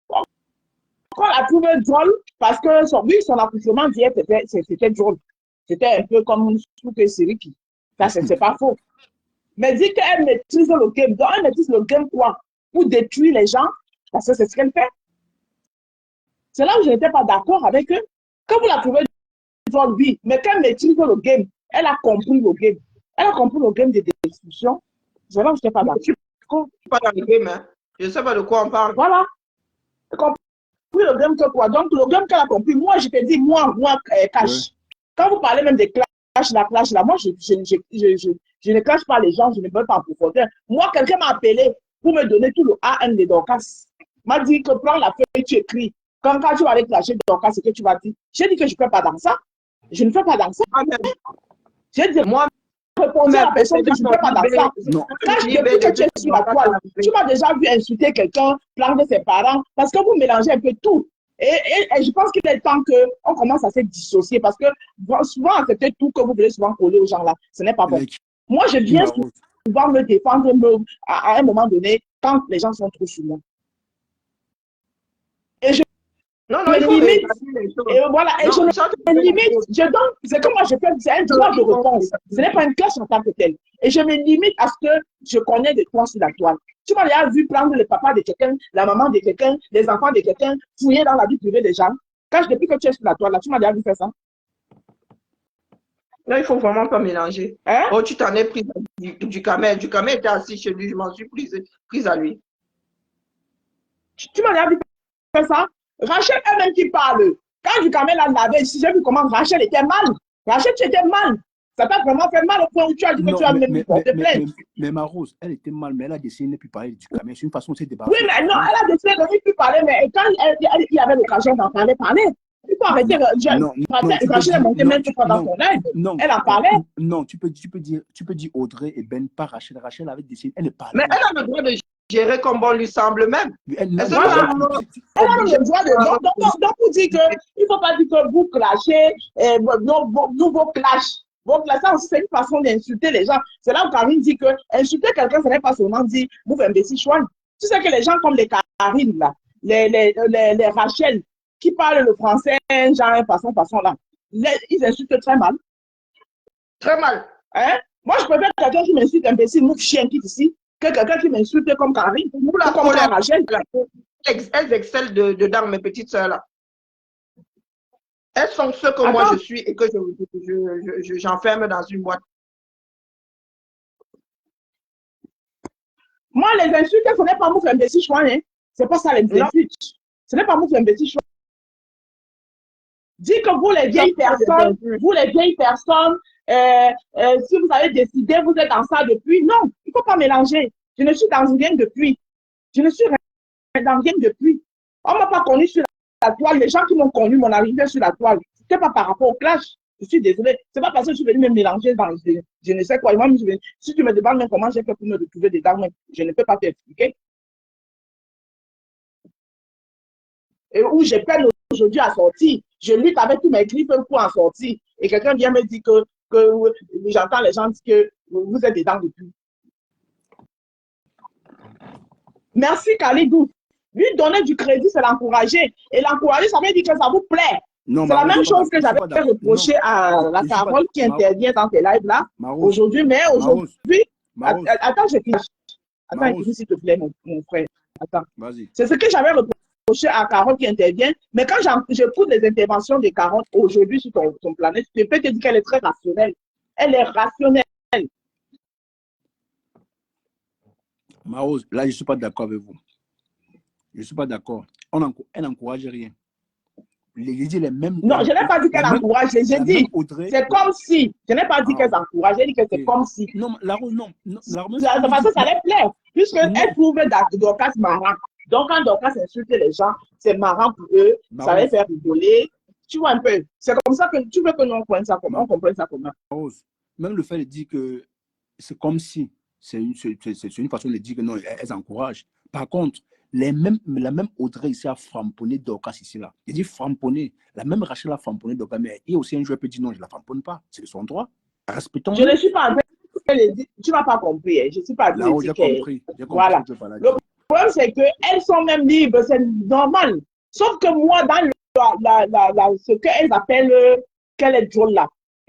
Quand elle a trouvé drôle, parce que son accouchement d'hier, c'était drôle. C'était un peu comme une soupe série. Ça, c'est pas faux. Mais dit qu'elle maîtrise le game. Donc, elle maîtrise le game quoi? Pour détruire les gens, parce que c'est ce qu'elle fait. C'est là où je n'étais pas d'accord avec eux. Quand vous la trouvez drôle, oui, mais qu'elle maîtrise le game, elle a compris le game. Elle a compris le game de destruction. C'est là où je n'étais pas d'accord. Je ne suis pas dans le game, hein. Je ne sais pas de quoi on parle. Voilà. Elle a compris le game que quoi? Donc, le game qu'elle a compris, moi, je te dis, moi, Cash. Ouais. Quand vous parlez même de clash, là, moi, je ne clash pas les gens, je ne veux pas en profondeur. Moi, quelqu'un m'a appelé pour me donner tout le AN de Dorcas. M'a dit que prends la feuille, tu écris. Quand tu vas aller clasher Dorcas, c'est que tu vas dire. J'ai dit que je ne fais pas dans ça. Je ne fais pas dans ça. J'ai dit, moi, répondre à la personne que je ne fais pas dans ça. Depuis que tu es sur la toile, tu m'as déjà vu insulter quelqu'un, plaindre ses parents, parce que vous mélangez un peu tout. Et je pense qu'il est temps qu'on commence à se dissocier, parce que souvent, accepter tout que vous voulez souvent coller aux gens là, ce n'est pas bon. Moi, je viens souvent me défendre à un moment donné quand les gens sont trop sur moi. Et je me limite, et voilà, et je me limite, c'est comme moi je fais, c'est un droit de réponse, ce n'est pas une classe en tant que telle. Et je me limite à ce que je connais de toi sur la toile. Tu m'as déjà vu prendre le papa de quelqu'un, la maman de quelqu'un, les enfants de quelqu'un, fouiller dans la vie privée des gens. Quand depuis que tu es sur la toile, là, tu m'as déjà vu faire ça? Non, il ne faut vraiment pas mélanger. Hein? Oh, tu t'en es pris du Kamel. Du Kamel était assis chez lui, je m'en suis prise à lui. Tu m'as déjà vu faire ça? Rachel elle-même qui parle. Quand du Kamel l'avait ici, j'ai vu comment Rachel était mal. Rachel, tu étais mal. Ça t'a vraiment fait mal au point où tu as dit que tu as même porté plainte. Mais ma Rose, elle était mal, mais elle a décidé de ne plus parler du Kamel. C'est une façon de se débarrasser. Oui, mais non, elle a décidé de ne plus parler, mais quand il y avait l'occasion d'en parler. Il faut arrêter. Rachel est montée même pas dans son live. Elle en parlait. Non, tu peux dire Audrey et Ben, pas Rachel. Rachel avait décidé, elle ne parlait pas. Mais elle a le droit de gérer comme bon lui semble même. Elle a le droit de. Donc, vous dites qu'il ne faut pas dire que vous clashez, vos clashs. Donc, là, ça aussi, c'est une façon d'insulter les gens. C'est là où Karine dit que insulter quelqu'un, ce n'est pas seulement dire vous faites un imbécile chouane. Tu sais que les gens comme les Karine, là, les Rachel, qui parlent le français, genre, façon, là, ils insultent très mal. Très mal. Hein? Moi, je préfère quelqu'un qui m'insulte imbécile, mouf chien qui est ici, que quelqu'un qui m'insulte comme Karine, ou comme Rachel. Elles excellent dedans, mes petites sœurs, là. Elles sont ce que moi je suis et que j'enferme dans une boîte. Moi, les insultes, ce n'est pas mouf imbécile chouan, hein. C'est pas ça les insultes. Ce n'est pas mouf imbécile chouan. Dis que vous les vieilles personnes, si vous avez décidé, vous êtes dans ça depuis. Non, il ne faut pas mélanger. Je ne suis dans rien depuis. Je ne suis dans rien depuis. On ne m'a pas connu sur la toile. Les gens qui m'ont connu, mon arrivée sur la toile, ce n'était pas par rapport au clash. Je suis désolée. Ce n'est pas parce que je suis venue me mélanger dans je ne sais quoi. Moi, si tu me demandes même comment j'ai fait pour me retrouver dedans, je ne peux pas t'expliquer. Et où j'ai peine aujourd'hui à sortir. Je lutte avec tous mes griffes pour en sortir. Et quelqu'un vient me dire que j'entends les gens dire que vous êtes dedans depuis. Merci Khalidou. Lui donner du crédit, c'est l'encourager. Et l'encourager, ça veut dire que ça vous plaît. C'est la même chose que j'avais reproché à la Carole qui intervient dans tes lives là aujourd'hui. Mais aujourd'hui, attends, je finis. Attends, s'il te plaît, mon frère. Attends. C'est ce que j'avais reproché à Carole qui intervient. Mais quand j'écoute les interventions de Carole aujourd'hui sur ton planète, je peux te dire qu'elle est très rationnelle. Elle est rationnelle. Marose, là, je ne suis pas d'accord avec vous. Je ne suis pas d'accord. Elle n'encourage rien. Les mêmes, non, je n'ai pas dit qu'elle encourage. J'ai dit, c'est comme si. Je n'ai pas dit qu'elle encourage. J'ai dit que c'est comme si. Non, la Rose, non. De toute façon, ça les plaît. Puisqu'elle trouve Dorcas marrant. Donc, quand Dorcas insulte les gens, c'est marrant pour eux. Ça les fait rigoler. Tu vois un peu. C'est comme ça que tu veux que nous comprenions ça comment. On comprenne ça comment. Rose, même le fait de dire que c'est comme si. C'est une façon de dire que non, elles encouragent. Par contre, la même Audrey ici a framponné Dorcas ici là. Il dit framponner. La même Rachel a framponné Dorcas, mais il y a aussi un joueur qui peut dire non, je ne la framponne pas. C'est son droit. Respectons-le. Je ne suis pas en train de dire, tu n'as pas compris, hein. Je ne suis pas en train Là de où dire j'ai compris. Voilà. Le problème, c'est qu'elles sont même libres, c'est normal. Sauf que moi, dans ce qu'elles appellent quel est drôle là,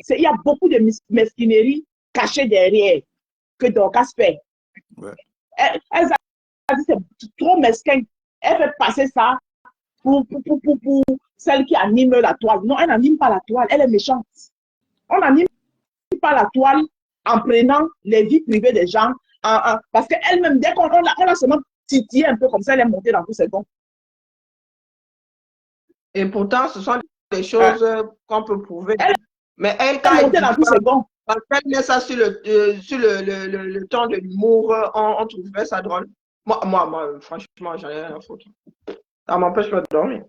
il y a beaucoup de mesquinerie cachée derrière que Dorcas fait. Ouais. Elle a dit c'est trop mesquin. Elle fait passer ça pour celle qui anime la toile. Non, elle n'anime pas la toile, elle est méchante. On n'anime pas la toile en prenant les vies privées des gens. Parce qu'elle-même, dès qu'on l'a seulement titillé un peu comme ça, elle est montée dans tous ses dons. Et pourtant, ce sont des choses qu'on peut prouver. Mais elle, quand elle est montée dans tous ses dons. Quand elle met ça sur le ton de l'humour, on trouverait ça drôle. Moi franchement, j'en ai rien à foutre. Ça m'empêche pas de dormir.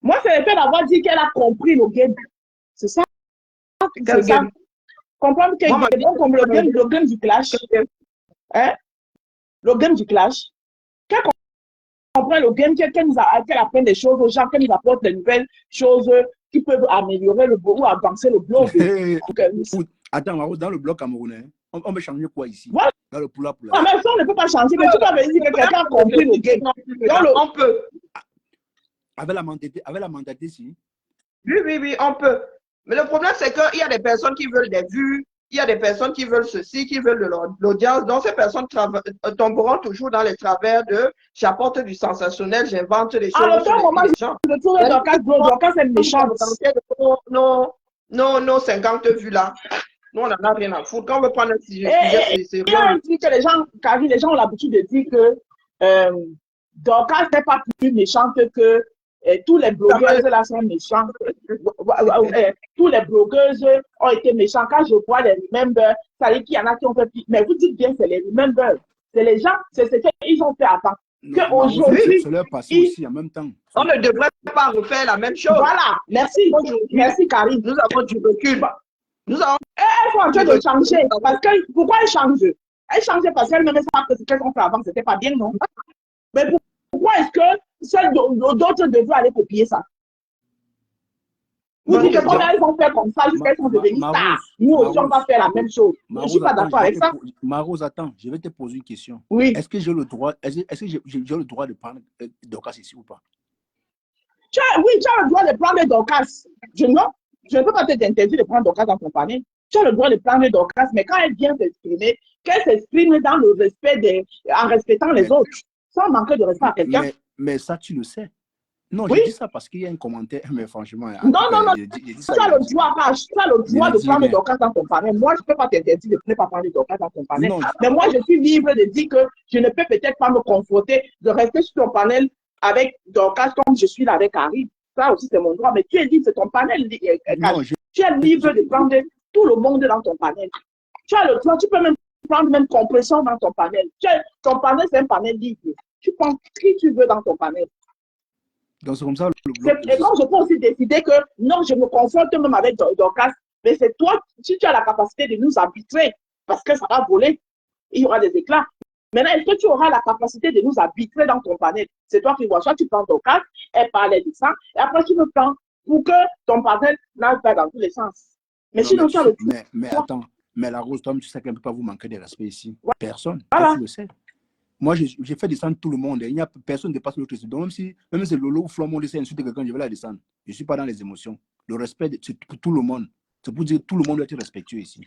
Moi, c'est le fait d'avoir dit qu'elle a compris le game. C'est ça. C'est ça. Comprendre quel game, comme le game du clash. Hein? Le game du clash. Qu'elle comprend le game, qu'elle apprenne des choses aux gens, qu'elle nous apporte des nouvelles choses qui peuvent améliorer le ou avancer le blog. Attends, Maro, dans le blog camerounais, on peut changer quoi ici? Voilà. Dans le poula. Ah, mais ça, on ne peut pas changer, mais tu vas me dire que quelqu'un a compris le game. On peut. Avec la mentalité, si. Oui, on peut. Mais le problème, c'est qu'il y a des personnes qui veulent des vues, il y a des personnes qui veulent ceci, qui veulent de l'audience. Donc, ces personnes tomberont toujours dans les travers de j'apporte du sensationnel, j'invente des choses. Alors, au moment, je trouve Dorcas est méchante. Non, 50 vues là. Nous, on n'en a rien à foutre. Quand on veut prendre un sujet, c'est rien. Il dit que les gens ont l'habitude de dire que Dorcas n'est pas plus méchante que tous les blogueuses là sont méchantes. Tous les blogueuses ont été méchants. Quand je vois les remember, ça veut dire qu'il y en a qui ont fait pire. Mais vous dites bien, c'est les remember. C'est les gens, c'est ce qu'ils ont fait avant. Qu'aujourd'hui, c'est leur passé aussi en même temps. On ne devrait pas refaire la même chose. Voilà, merci. Merci, Karine. Nous avons du recul. Elles sont en train de changer. Parce que, pourquoi elles changent? Elles changent parce qu'elles ne savent pas que ce qu'elles ont fait avant, c'était pas bien, non? Mais pourquoi est-ce que celles d'autres devraient aller copier ça? Vous dites que quand elles vont faire comme ça, jusqu'à ce qu'on devienne stars, nous aussi on va faire la même chose. Je ne suis pas d'accord avec ça. Marose, attends, je vais te poser une question. Oui. Est-ce que j'ai le droit, de prendre Dorcas ici ou pas? Oui, tu as le droit de prendre Dorcas. Je ne peux pas t'interdire de prendre Dorcas dans ton panel. Tu as le droit de prendre Dorcas, mais quand elle vient s'exprimer, qu'elle s'exprime dans le respect en respectant les autres, sans manquer de respect à quelqu'un. Mais ça, tu le sais. Non, oui. Je dis ça parce qu'il y a un commentaire, mais franchement... Non, tu as le droit de prendre Dorcas dans ton panel. Moi, je ne peux pas t'interdire de ne pas prendre Dorcas dans ton panel. Non, mais moi, je suis libre de dire que je ne peux peut-être pas me confronter, de rester sur ton panel avec Dorcas comme je suis là avec Harry. Ça aussi, c'est mon droit. Mais tu es libre, c'est ton panel. Non, tu es libre de prendre tout le monde dans ton panel. Tu as le droit, tu peux même prendre même compression dans ton panel. Ton panel, c'est un panel libre. Tu prends qui tu veux dans ton panel. Donc, c'est comme ça. Et donc, je peux aussi décider que non, je me confronte même avec Dorcas, mais c'est toi, si tu as la capacité de nous arbitrer, parce que ça va voler, il y aura des éclats. Maintenant, est-ce que tu auras la capacité de nous arbitrer dans ton panel? C'est toi qui vois. Soit tu prends Dorcas, elle parlait de ça, et après tu me prends pour que ton panel n'aille pas dans tous les sens. Mais sinon, tu as le truc. Mais attends, mais la Rose, toi, tu sais qu'elle ne peut pas vous manquer de respect ici. Ouais. Personne. Voilà. Tu le sais. Moi, j'ai fait descendre tout le monde. Il n'y a personne qui dépasse l'autre. Donc, même si Lolo ou Florent essaie d'insulter quelqu'un, je vais la descendre. Je ne suis pas dans les émotions. Le respect, c'est pour tout le monde. C'est pour dire que tout le monde doit être respectueux ici.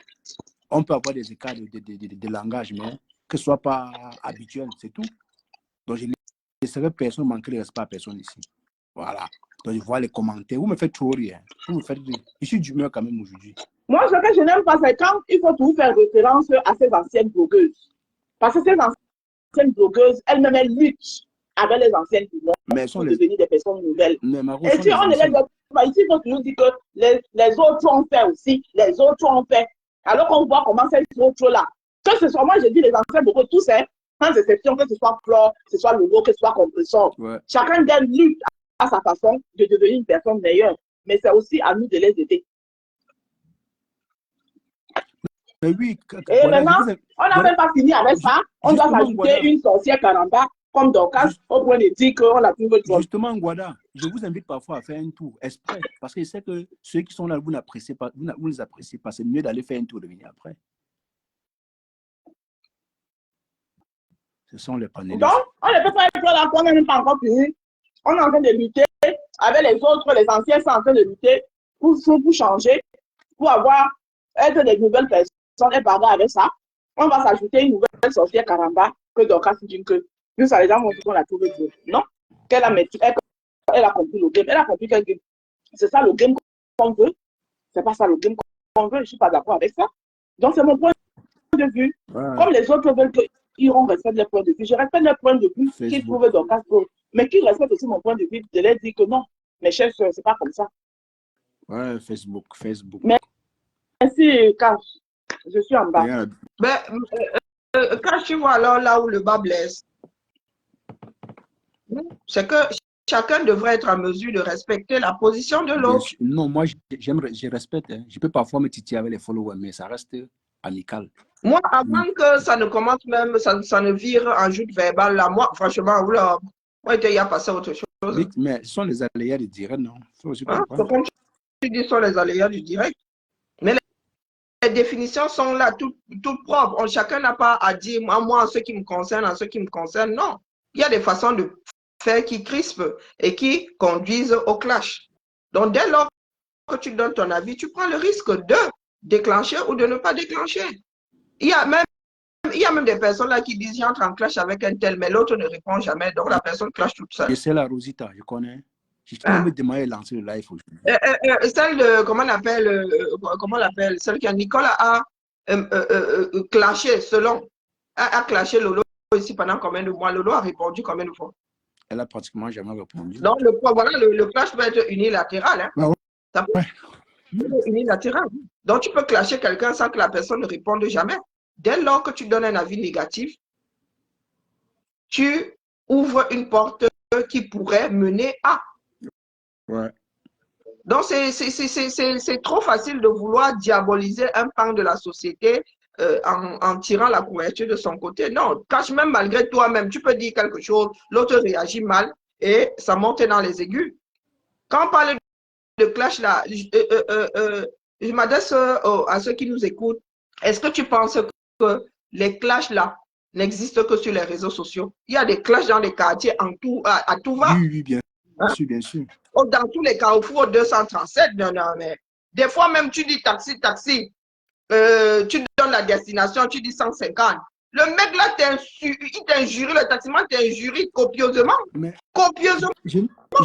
On peut avoir des écarts de langage, mais que ce ne soit pas habituel, c'est tout. Donc, je ne laisserai personne manquer de respect à personne ici. Voilà. Donc, je vois les commentaires. Vous me faites trop rire. Vous me faites rire. Je suis d'humeur quand même aujourd'hui. Moi, ce que je n'aime pas, c'est quand il faut toujours faire référence à ces anciennes blogueuses. Parce que ces anciennes blogueuses, elles-mêmes, elles luttent avec les anciennes du monde pour devenir des personnes nouvelles. Et si on ne les voit pas, ici, il faut toujours dire que les autres ont fait aussi, les autres ont fait. Alors qu'on voit comment ces autres-là, que ce soit, moi, je dis les anciennes blogueuses, tous, sans exception, que ce soit Flore, que ce soit Logo, que ce soit Compressor. Ouais. Chacun d'elles lutte à sa façon de devenir une personne meilleure. Mais c'est aussi à nous de les aider. Mais oui, et voilà, maintenant, on n'a même pas fini avec ça. On doit ajouter une sorcière caramba comme Dorcas, Juste- au point de dire qu'on la trouve trop. Justement, Guada, je vous invite parfois à faire un tour exprès, parce que je sais que ceux qui sont là, vous n'appréciez pas, vous ne les appréciez pas. C'est mieux d'aller faire un tour et de venir après. Ce sont les panélistes. Donc, on ne peut pas être là, on n'est même pas encore fini. On est en train de lutter avec les autres, les anciens sont en train de lutter pour changer, pour être des nouvelles personnes et parler avec ça. On va s'ajouter une nouvelle sorcière Karamba que Dorcas dit que nous, ça les gens vont dire qu'on a trouvé Dieu. Non, qu'elle a compris le game. Elle a compris que c'est ça le game qu'on veut. C'est pas ça le game qu'on veut. Je ne suis pas d'accord avec ça. Donc, c'est mon point de vue. Ouais. Comme les autres veulent qu'ils respectent leur point de vue. Je respecte leur point de vue qu'ils trouvent Dorcas beau. Mais qu'ils respectent aussi mon point de vue de leur dire que non, mes chers soeurs, c'est pas comme ça. Ouais, Facebook. Merci, Cash. Je suis en bas. Yeah. Ben, quand tu vois alors là où le bas blesse, c'est que chacun devrait être en mesure de respecter la position de l'autre. Non, moi, je respecte. Hein. Je peux parfois me titiller avec les followers, mais ça reste amical. Moi, avant que ça ne commence même, ça ne vire en joute verbale, là, moi, franchement, oula, moi, il y a passé autre chose. Oui, mais ce sont les aléas du direct, non? Faut aussi Hein? comprendre. Comme tu dis, ce sont les aléas du direct. Mais les définitions sont là, toutes propres. Chacun n'a pas à dire, moi, en ce qui me concerne, en ce qui me concerne. Non. Il y a des façons de faire qui crispent et qui conduisent au clash. Donc, dès lors que tu donnes ton avis, tu prends le risque de déclencher ou de ne pas déclencher. Il y a même des personnes là qui disent j'entre en clash avec un tel, mais l'autre ne répond jamais. Donc, la personne clash toute seule. Je sais la Rosita, je connais. Je suis même demandé de lancer le live aujourd'hui. Celle de, comment on l'appelle, celle qui a Nicolas a clashé selon, a clashé Lolo ici pendant combien de mois? Lolo a répondu combien de fois? Elle a pratiquement jamais répondu. Donc, le clash peut être unilatéral. Hein? Ah ouais. Ça peut être unilatéral. Donc, tu peux clasher quelqu'un sans que la personne ne réponde jamais. Dès lors que tu donnes un avis négatif, tu ouvres une porte qui pourrait mener à. Ouais. Donc, c'est trop facile de vouloir diaboliser un pan de la société en tirant la couverture de son côté. Non, cache même malgré toi-même, tu peux dire quelque chose, l'autre réagit mal et ça monte dans les aigus. Quand on parle de clash là, je m'adresse à ceux qui nous écoutent. Est-ce que tu penses que les clashs là n'existent que sur les réseaux sociaux? Il y a des clashs dans les quartiers à tout va. Oui, bien sûr, bien sûr. Dans tous les carrefours 237, non, mais des fois même tu dis taxi, tu donnes la destination, tu dis 150. Le mec là, il t'injurie, le taximan t'injurie copieusement. Mais copieusement.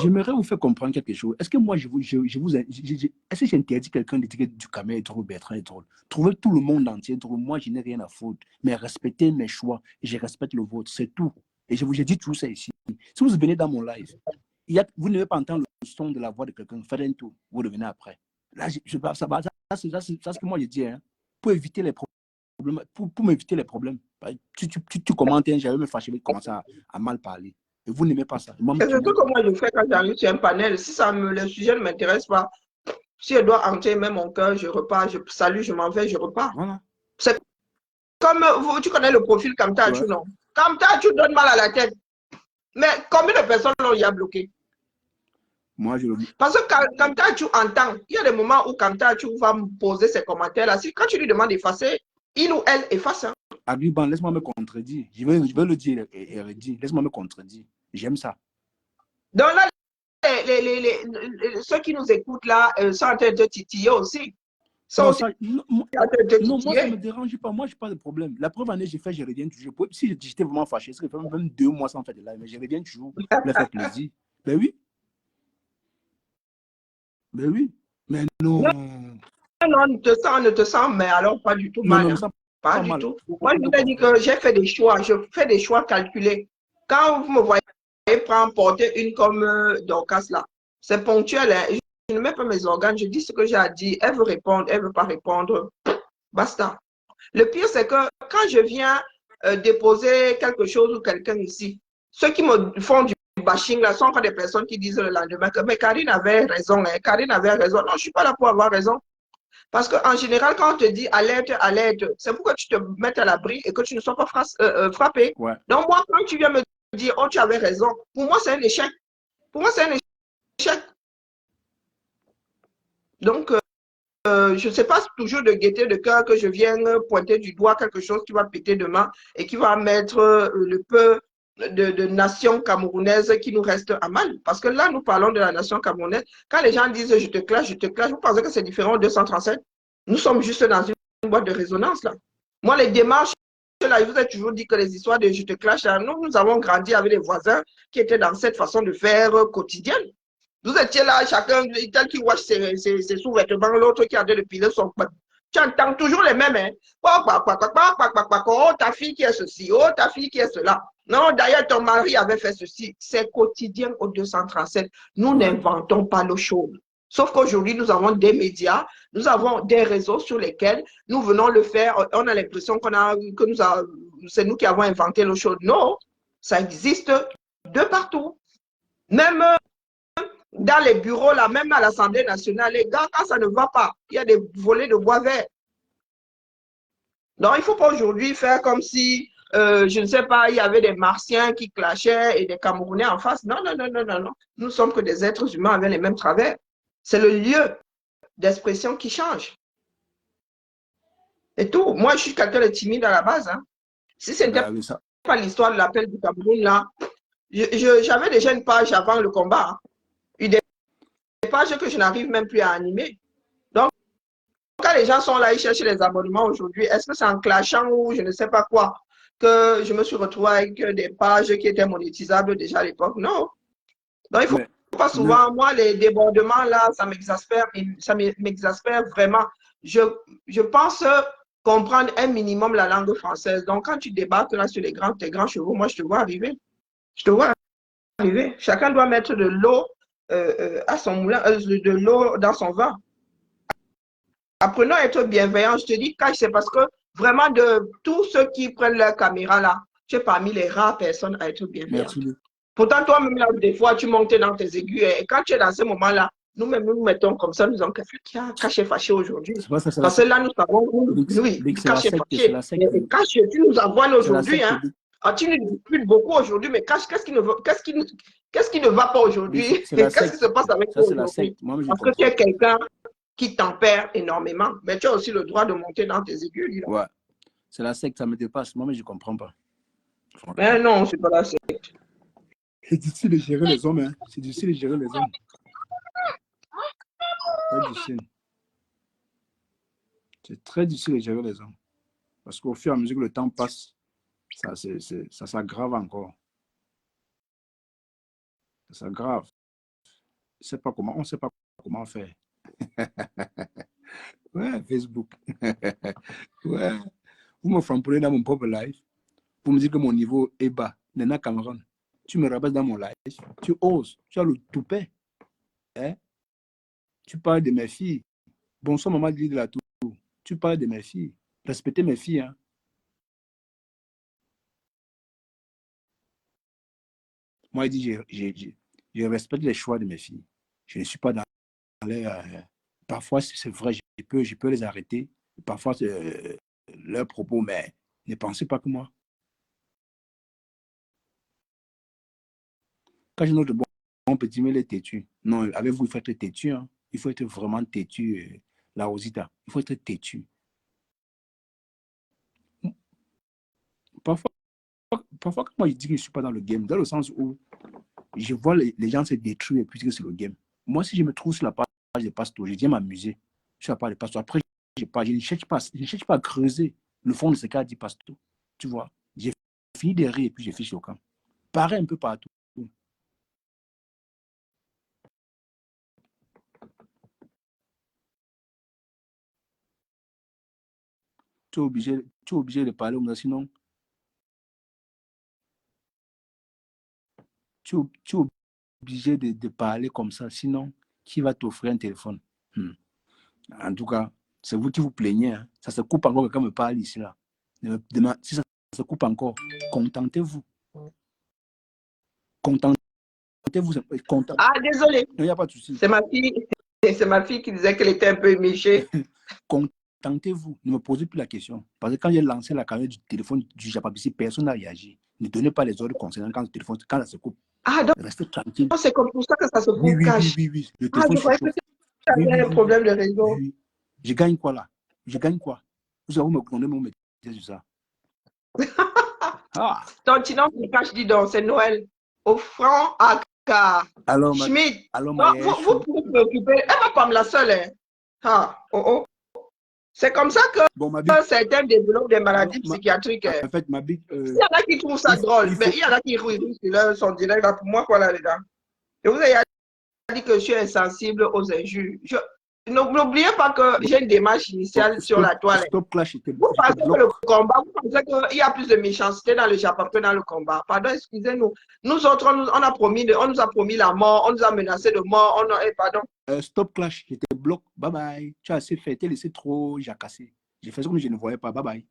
J'aimerais vous faire comprendre quelque chose. Est-ce que moi, est-ce que j'interdis quelqu'un de dire que du Cameroun est drôle, Bertrand est drôle? Trouver tout le monde entier drôle, moi, je n'ai rien à foutre. Mais respectez mes choix et je respecte le vôtre, c'est tout. Et je vous ai dit tout ça ici. Si vous venez dans mon live, vous ne devez pas entendre le son de la voix de quelqu'un, faites un tour, vous revenez après. Là, c'est ce que moi je dis, hein, pour éviter les problèmes, pour m'éviter les problèmes. Tu commentes, j'avais me fâché, je commence à mal parler. Et vous n'aimez pas ça. C'est surtout que moi je fais quand j'arrive sur un panel. Si le sujet ne m'intéresse pas, si je dois entrer même mon cœur, je repars, je salue, je m'en vais, je repars. Voilà. C'est comme tu connais le profil Kamta Achu, non? Kamta Achu donne mal à la tête. Mais combien de personnes l'ont y a bloqué? Moi, je le dis. Parce que Kamta Achu entend, il y a des moments où Kamta Achu va me poser ses commentaires là. Quand tu lui demandes d'effacer, il ou elle efface. Hein. Abiban, laisse-moi me contredire. Je vais le dire et redire. Laisse-moi me contredire. J'aime ça. Donc là, ceux qui nous écoutent là sont en train de titiller aussi. Non, moi, ça ne me dérange pas. Moi, je n'ai pas de problème. La preuve en est, je reviens toujours. Si j'étais vraiment fâché, ça fait même 2 mois sans faire de live, mais je reviens toujours pour leur faire plaisir. Ben oui. Ben oui. Mais non. Non, on ne te sent, mais alors pas du tout mal. Non, pas du tout. Moi, je vous ai dit que j'ai fait des choix. Je fais des choix calculés. Quand vous me voyez porter une comme Dorcas là, c'est ponctuel. Hein. Je ne mets pas mes organes. Je dis ce que j'ai à dire. Elle veut répondre, elle ne veut pas répondre. Basta. Le pire, c'est que quand je viens déposer quelque chose ou quelqu'un ici, ceux qui me font du bashing là sont encore des personnes qui disent le lendemain que mais Karine avait raison. Hein. Karine avait raison. Non, je ne suis pas là pour avoir raison. Parce qu'en général, quand on te dit alerte, alerte, c'est pour que tu te mettes à l'abri et que tu ne sois pas frappé. Ouais. Donc, moi, quand tu viens me dire, oh, tu avais raison. Pour moi, c'est un échec. Pour moi, c'est un échec. Donc, je ne sais pas toujours de gaieté de cœur que je vienne pointer du doigt quelque chose qui va péter demain et qui va mettre le peu de nation camerounaise qui nous reste à mal. Parce que là, nous parlons de la nation camerounaise. Quand les gens disent je te clash, vous pensez que c'est différent de 237? Nous sommes juste dans une boîte de résonance là. Moi, les démarches, là, je vous ai toujours dit que les histoires de je te clash, là, nous avons grandi avec les voisins qui étaient dans cette façon de faire quotidienne. Vous étiez là, chacun, tel qui wash ses sous-vêtements, l'autre qui a de piler son... Tu entends toujours les mêmes, hein. Oh, ta fille qui est ceci, oh, ta fille qui est cela. Non, d'ailleurs, ton mari avait fait ceci. C'est quotidien au 237. Nous n'inventons pas l'eau chaude. Sauf qu'aujourd'hui, nous avons des médias, nous avons des réseaux sur lesquels nous venons le faire. On a l'impression c'est nous qui avons inventé l'eau chaude. Non, ça existe de partout. Même dans les bureaux, là, même à l'Assemblée nationale, les gars, quand ça ne va pas, il y a des volets de bois vert. Donc, il ne faut pas aujourd'hui faire comme si, je ne sais pas, il y avait des Martiens qui clashaient et des Camerounais en face. Non, non, non, non, non, non. Nous ne sommes que des êtres humains avec les mêmes travers. C'est le lieu d'expression qui change. Et tout. Moi, je suis quelqu'un de timide à la base. Hein. Si ce n'était pas l'histoire de l'appel du Cameroun, là, j'avais déjà une page avant le combat. Hein. Des pages que je n'arrive même plus à animer. Donc, quand les gens sont là, ils cherchent les abonnements aujourd'hui, est-ce que c'est en clashant ou je ne sais pas quoi que je me suis retrouvé avec des pages qui étaient monétisables déjà à l'époque? Non. Donc, il ne faut pas souvent, moi, les débordements là, ça m'exaspère vraiment. Je pense comprendre un minimum la langue française. Donc, quand tu débarques là sur tes grands chevaux, moi, je te vois arriver. Je te vois arriver. Chacun doit mettre de l'eau à son moulin, de l'eau dans son vin. Apprenons à être bienveillants. Je te dis, Cash, c'est parce que vraiment de tous ceux qui prennent leur caméra là, tu es parmi les rares personnes à être bienveillant. Pourtant, toi-même, là, des fois, tu montes dans tes aigus et quand tu es dans ce moment-là, nous-mêmes, nous mettons comme ça, nous disons qui a caché fâché aujourd'hui. Parce que là, nous savons, oui, caché fâché. Cash, tu nous avoines aujourd'hui, hein. Ah, tu nous disputes beaucoup aujourd'hui, mais Cash, qu'est-ce qui ne va pas aujourd'hui? Qu'est-ce qui se passe avec toi aujourd'hui? Parce que tu es quelqu'un qui tempère énormément, mais tu as aussi le droit de monter dans tes aigus. Ouais, c'est la secte, ça me dépasse. Moi, mais je ne comprends pas. Mais non, c'est pas la secte. C'est difficile de gérer les hommes, hein. C'est difficile de gérer les hommes. C'est très difficile de gérer les hommes. Parce qu'au fur et à mesure que le temps passe, ça s'aggrave encore. Ça s'aggrave. On ne sait pas comment faire. Ouais, Facebook. Ouais. Vous me frappez dans mon propre live. Vous me dites que mon niveau est bas. Nana Cameron, tu me rabaisses dans mon live. Tu oses. Tu as le toupet. Hein? Tu parles de mes filles. Bonsoir, maman de la tour. Tu parles de mes filles. Respectez mes filles. Hein? Moi, il dit, je respecte les choix de mes filles. Je ne suis pas dans les... parfois, c'est vrai, je peux les arrêter. Parfois, leurs propos, mais ne pensez pas que moi. Quand j'ai notre bon petit, mais les têtus. Non, avec vous, il faut être têtu. Hein. Il faut être vraiment têtu, la Rosita. Il faut être têtu. Parfois, quand moi je dis que je ne suis pas dans le game, dans le sens où je vois les gens se détruire puisque c'est le game. Moi, si je me trouve sur la page de Pasto, je viens m'amuser sur la page de Pasto. Après, je ne cherche pas à creuser le fond de ce qu'a dit Pasto. Tu vois, j'ai fini de rire et puis j'ai fiché au camp. Pareil un peu partout. Tu es obligé de parler, sinon tu es obligé de parler comme ça, sinon qui va t'offrir un téléphone? En tout cas, c'est vous qui vous plaignez. Hein. Ça se coupe encore, quelqu'un me parle ici, là. Demain, si ça se coupe encore, contentez-vous. Contentez-vous. Ah, désolé. Il n'y a pas de souci. C'est ma fille qui disait qu'elle était un peu éméchée. tentez-vous, ne me posez plus la question. Parce que quand j'ai lancé la caméra du téléphone du Japapici, personne n'a réagi. Ne donnez pas les ordres concernant quand le téléphone, quand ça se coupe. Ah, donc Restez tranquille. c'est comme pour ça que ça se Oui, coupe oui, cash. oui, oui, oui. Le Ah, téléphone je croyais que chauffe. tu Oui, avais oui, un oui, problème de oui, réseau. oui. Je gagne quoi là? Je gagne quoi? Vous allez me condamner mon métier sur ça. Ah. Tontinon, cash, dis donc, c'est Noël. Au franc à car. Alors, Schmidt, alors, vous pouvez vous préoccuper. Elle va pas me la seule. Hein. Ah, oh, oh. C'est comme ça que bon, ma big, certains développent des maladies alors, psychiatriques. Hein. en fait, ma big, Il y en a qui trouvent ça drôle, mais il y en a qui rient sur son direct là. Pour moi, quoi là-dedans. Je vous ai dit que je suis insensible aux injures. N'oubliez pas que j'ai une démarche initiale sur la toile. Stop clash, Vous pensez que le combat, vous pensez qu'il y a plus de méchanceté dans le Japon que dans le combat. Pardon, excusez-nous. Nous autres, on nous a promis la mort, on nous a menacé de mort, pardon. Stop clash, je te bloque, bye bye. Tu as assez fait, tu as laissé trop jacassé. J'ai fait ce que je ne voyais pas, bye bye.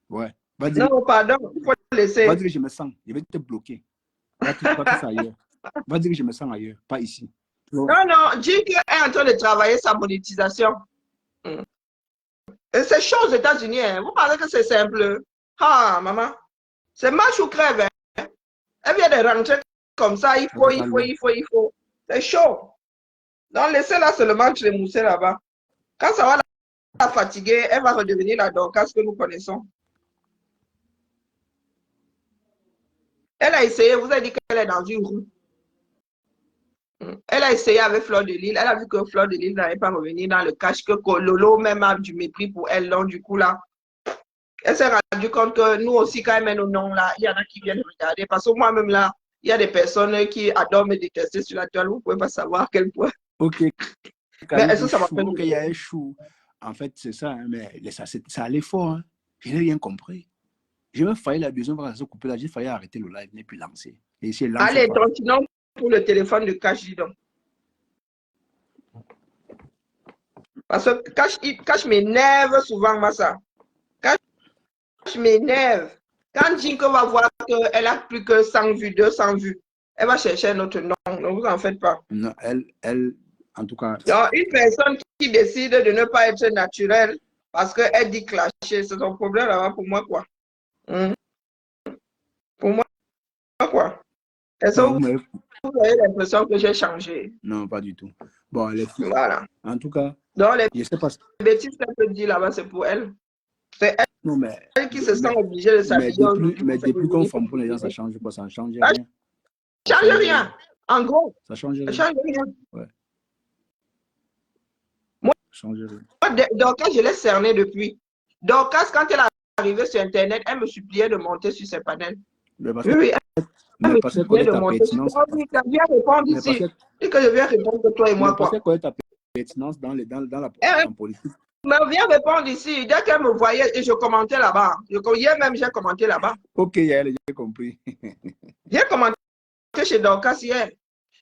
Ouais. Non, pardon, il faut laisser. Va dire que je me sens, je vais te bloquer. Va tout ça ailleurs. Va dire que je me sens ailleurs, pas ici. Non, non, Jake est en train de travailler sa monétisation. Et c'est chaud aux États-Unis. Hein. Vous pensez que c'est simple? Ah, maman. C'est marche ou crève. Hein. Elle vient de rentrer comme ça. Il faut. C'est chaud. Donc, laissez-la seulement trémousser là-bas. Quand ça va la fatiguer, elle va redevenir la Dorcas que nous connaissons. Elle a essayé, vous avez dit qu'elle est dans une roue. Elle a essayé avec Fleur de Lille. Elle a vu que Fleur de Lille n'allait pas revenir dans le cash, que Lolo même a du mépris pour elle. Donc, du coup, là, elle s'est rendue compte que nous aussi, quand même, nos noms, là, il y en a qui viennent regarder. Parce que moi-même, là, il y a des personnes qui adorent me détester sur la toile. Vous ne pouvez pas savoir à quel point. Ok. Mais est-ce que ça va faire il y a un chou. En fait, c'est ça, hein, mais ça allait fort. Hein. Je n'ai rien compris. J'ai même failli la deuxième fois que ça se coupait là. J'ai failli arrêter le live et puis lancer. Et ici, allez, continuons pour le téléphone de Cash, dis donc. Parce que Cash m'énerve souvent, moi, ça. Cash m'énerve. Quand Jinko va voir qu'elle a plus que 100 vues, 200 vues, elle va chercher un autre nom. Ne vous en faites pas. Non, elle en tout cas. Donc, une personne qui décide de ne pas être naturelle parce qu'elle dit clasher, c'est son problème là-bas pour moi, quoi. Pour moi, quoi. Est-ce que vous avez l'impression que j'ai changé? Non, pas du tout. Bon, les filles. Voilà. En tout cas, donc, les je sais pas. bêtises qu'elle peut dire là-bas, c'est pour elle. C'est elle, non, mais, elle qui se sent obligée de s'habiller. Mais depuis qu'on forme pour les gens, ça change quoi? Ça ne change rien. Ça ne change rien. En gros, ça change rien. Ça change rien. Ouais. Moi, change rien. Dorcas, je l'ai cerné depuis. Dorcas, quand elle est arrivée sur Internet, elle me suppliait de monter sur ses panels. Mais parce oui, mais parce qu'elle connaît ta pertinence. Viens répondre ici. Et que je viens répondre que toi et moi, quoi. Parce qu'elle connaît ta pertinence dans la politique. Mais viens répondre ici. Dès qu'elle me voyait, et je commentais là-bas. Hier même, j'ai commenté là-bas. Ok, j'ai compris. J'ai commenté chez Dorcas hier.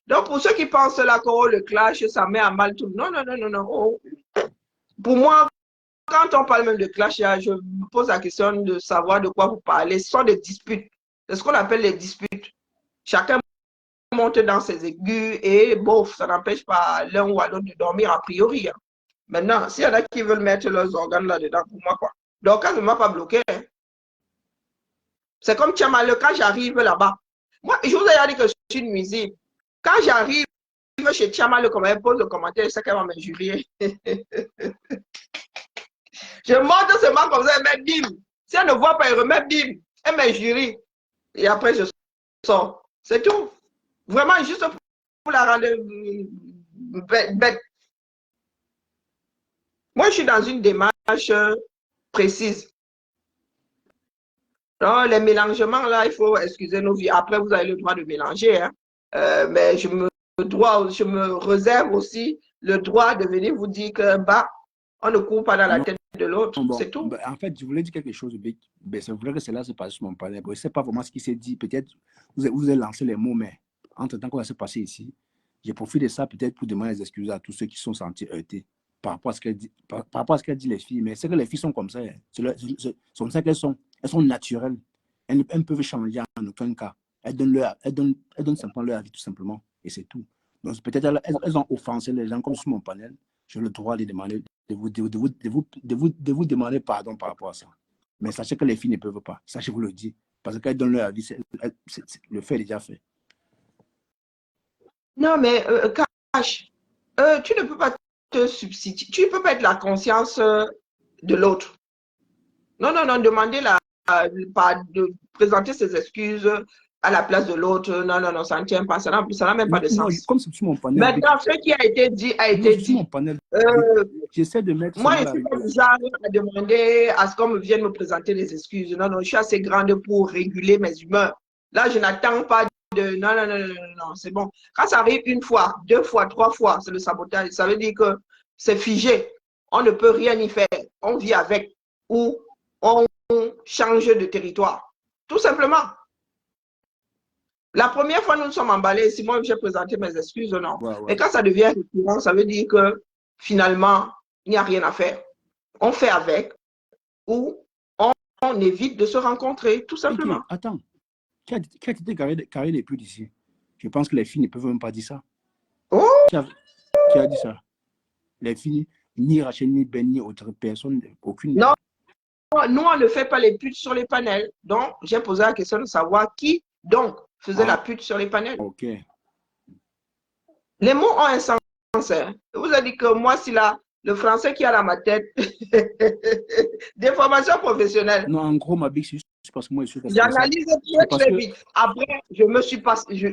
Donc, pour ceux qui pensent là que le clash, ça met à mal tout. Non, non, non, non, non. Oh. Pour moi, quand on parle même de clash, je me pose la question de savoir de quoi vous parlez. Ce sont des disputes. C'est ce qu'on appelle les disputes. Chacun monte dans ses aigus et bof, ça n'empêche pas l'un ou l'autre de dormir a priori. Hein. Maintenant, s'il y en a qui veulent mettre leurs organes là-dedans, pour moi, quoi. Donc, quand je ne m'a pas bloqué, hein. C'est comme Tchamaleu, quand j'arrive là-bas. Moi, je vous ai dit que je suis nuisible. Quand j'arrive chez Tchamaleu, comme elle pose le commentaire, je sais qu'elle va m'injurier. Je monte seulement comme ça, elle met bim. Si elle ne voit pas, elle remet bim. Elle m'injurie. Et après, je sors. C'est tout. Vraiment, juste pour la rendre bête. Moi, je suis dans une démarche précise. Non, les mélangements, là, il faut excuser nos vies. Après, vous avez le droit de mélanger. Hein. Mais je me réserve aussi le droit de venir vous dire que, bah, on ne court pas dans la tête de l'autre. Bon, c'est tout. Bah, en fait, je voulais dire quelque chose, mais c'est vrai que cela se passe sur mon panel. Je ne sais pas vraiment ce qui s'est dit. Peut-être vous avez lancé les mots, mais entre-temps, qu'on va se passer ici, j'ai profité de ça peut-être pour demander des excuses à tous ceux qui sont sentis heurtés par rapport à ce qu'elle dit, par rapport à ce qu'elle dit les filles. Mais c'est que les filles sont comme ça. Hein. C'est comme ça qu'elles sont. Elles sont naturelles. Elles ne peuvent changer en aucun cas. Elles donnent simplement leur avis, tout simplement. Et c'est tout. Donc peut-être elles ont offensé les gens comme sur mon panel. j'ai le droit de demander, de vous demander pardon par rapport à ça. Mais sachez que les filles ne peuvent pas. Ça, je vous le dis. Parce qu'elles donnent leur avis, le fait est déjà fait. Non, mais Cash, tu ne peux pas te substituer. Tu ne peux pas être la conscience de l'autre. Non, non, non, demander de présenter ses excuses à la place de l'autre. Non, non, non, ça ne tient pas. Ça n'a même pas de Non, sens. comme c'est sur mon panel. Maintenant, ce qui a été dit a été dit. Mon panel. J'essaie de mettre. Moi, je ne suis pas du genre à demander à ce qu'on me vienne me présenter les excuses. Non, non, je suis assez grande pour réguler mes humeurs. Là, je n'attends pas de. Non, non, non, non, non, non, c'est bon. Quand ça arrive une fois, deux fois, trois fois, c'est le sabotage. Ça veut dire que c'est figé. On ne peut rien y faire. On vit avec ou on change de territoire. Tout simplement. La première fois, nous nous sommes emballés. Si moi, j'ai présenté mes excuses, non. Ouais. Et quand ça devient récurrent, ça veut dire que finalement, il n'y a rien à faire. On fait avec ou on évite de se rencontrer, tout simplement. Okay, attends. Qui a été carré les plus d'ici? Je pense que les filles ne peuvent même pas dire ça. Oh! Qui a dit ça? Les filles, ni Rachel, ni Ben, ni autre personne, aucune. Non, nous, on ne fait pas les putes sur les panels. Donc, j'ai posé la question de savoir qui, donc, faisait la pute sur les panels. Ok. Les mots ont un sens. Hein. Vous avez dit que moi, si le français qui a dans ma tête, des formations professionnelles. Non, en gros, ma big, c'est juste parce que moi, je suis j'analyse très vite. Après, je me suis pas senti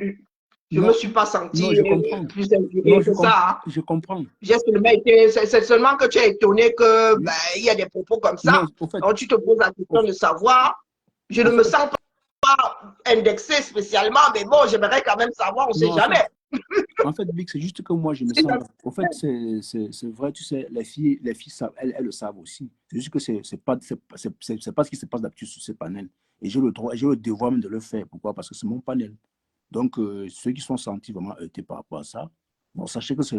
plus injurié que ça. Hein. Je comprends. C'est seulement que tu es étonné que il y a des propos comme ça. Non, en fait, donc, tu te poses la question de savoir. Je ne me sens pas indexé spécialement, mais bon, j'aimerais quand même savoir, on ne sait jamais. En fait, Big, c'est juste que moi, je me sens. En fait, c'est vrai, tu sais, les filles savent, elles le savent aussi. C'est juste que c'est pas ce qui se passe d'habitude sur ce panel. Et j'ai le droit, j'ai le devoir même de le faire. Pourquoi? Parce que c'est mon panel. Donc, ceux qui sont sentis vraiment heurtés par rapport à ça, bon, sachez que ce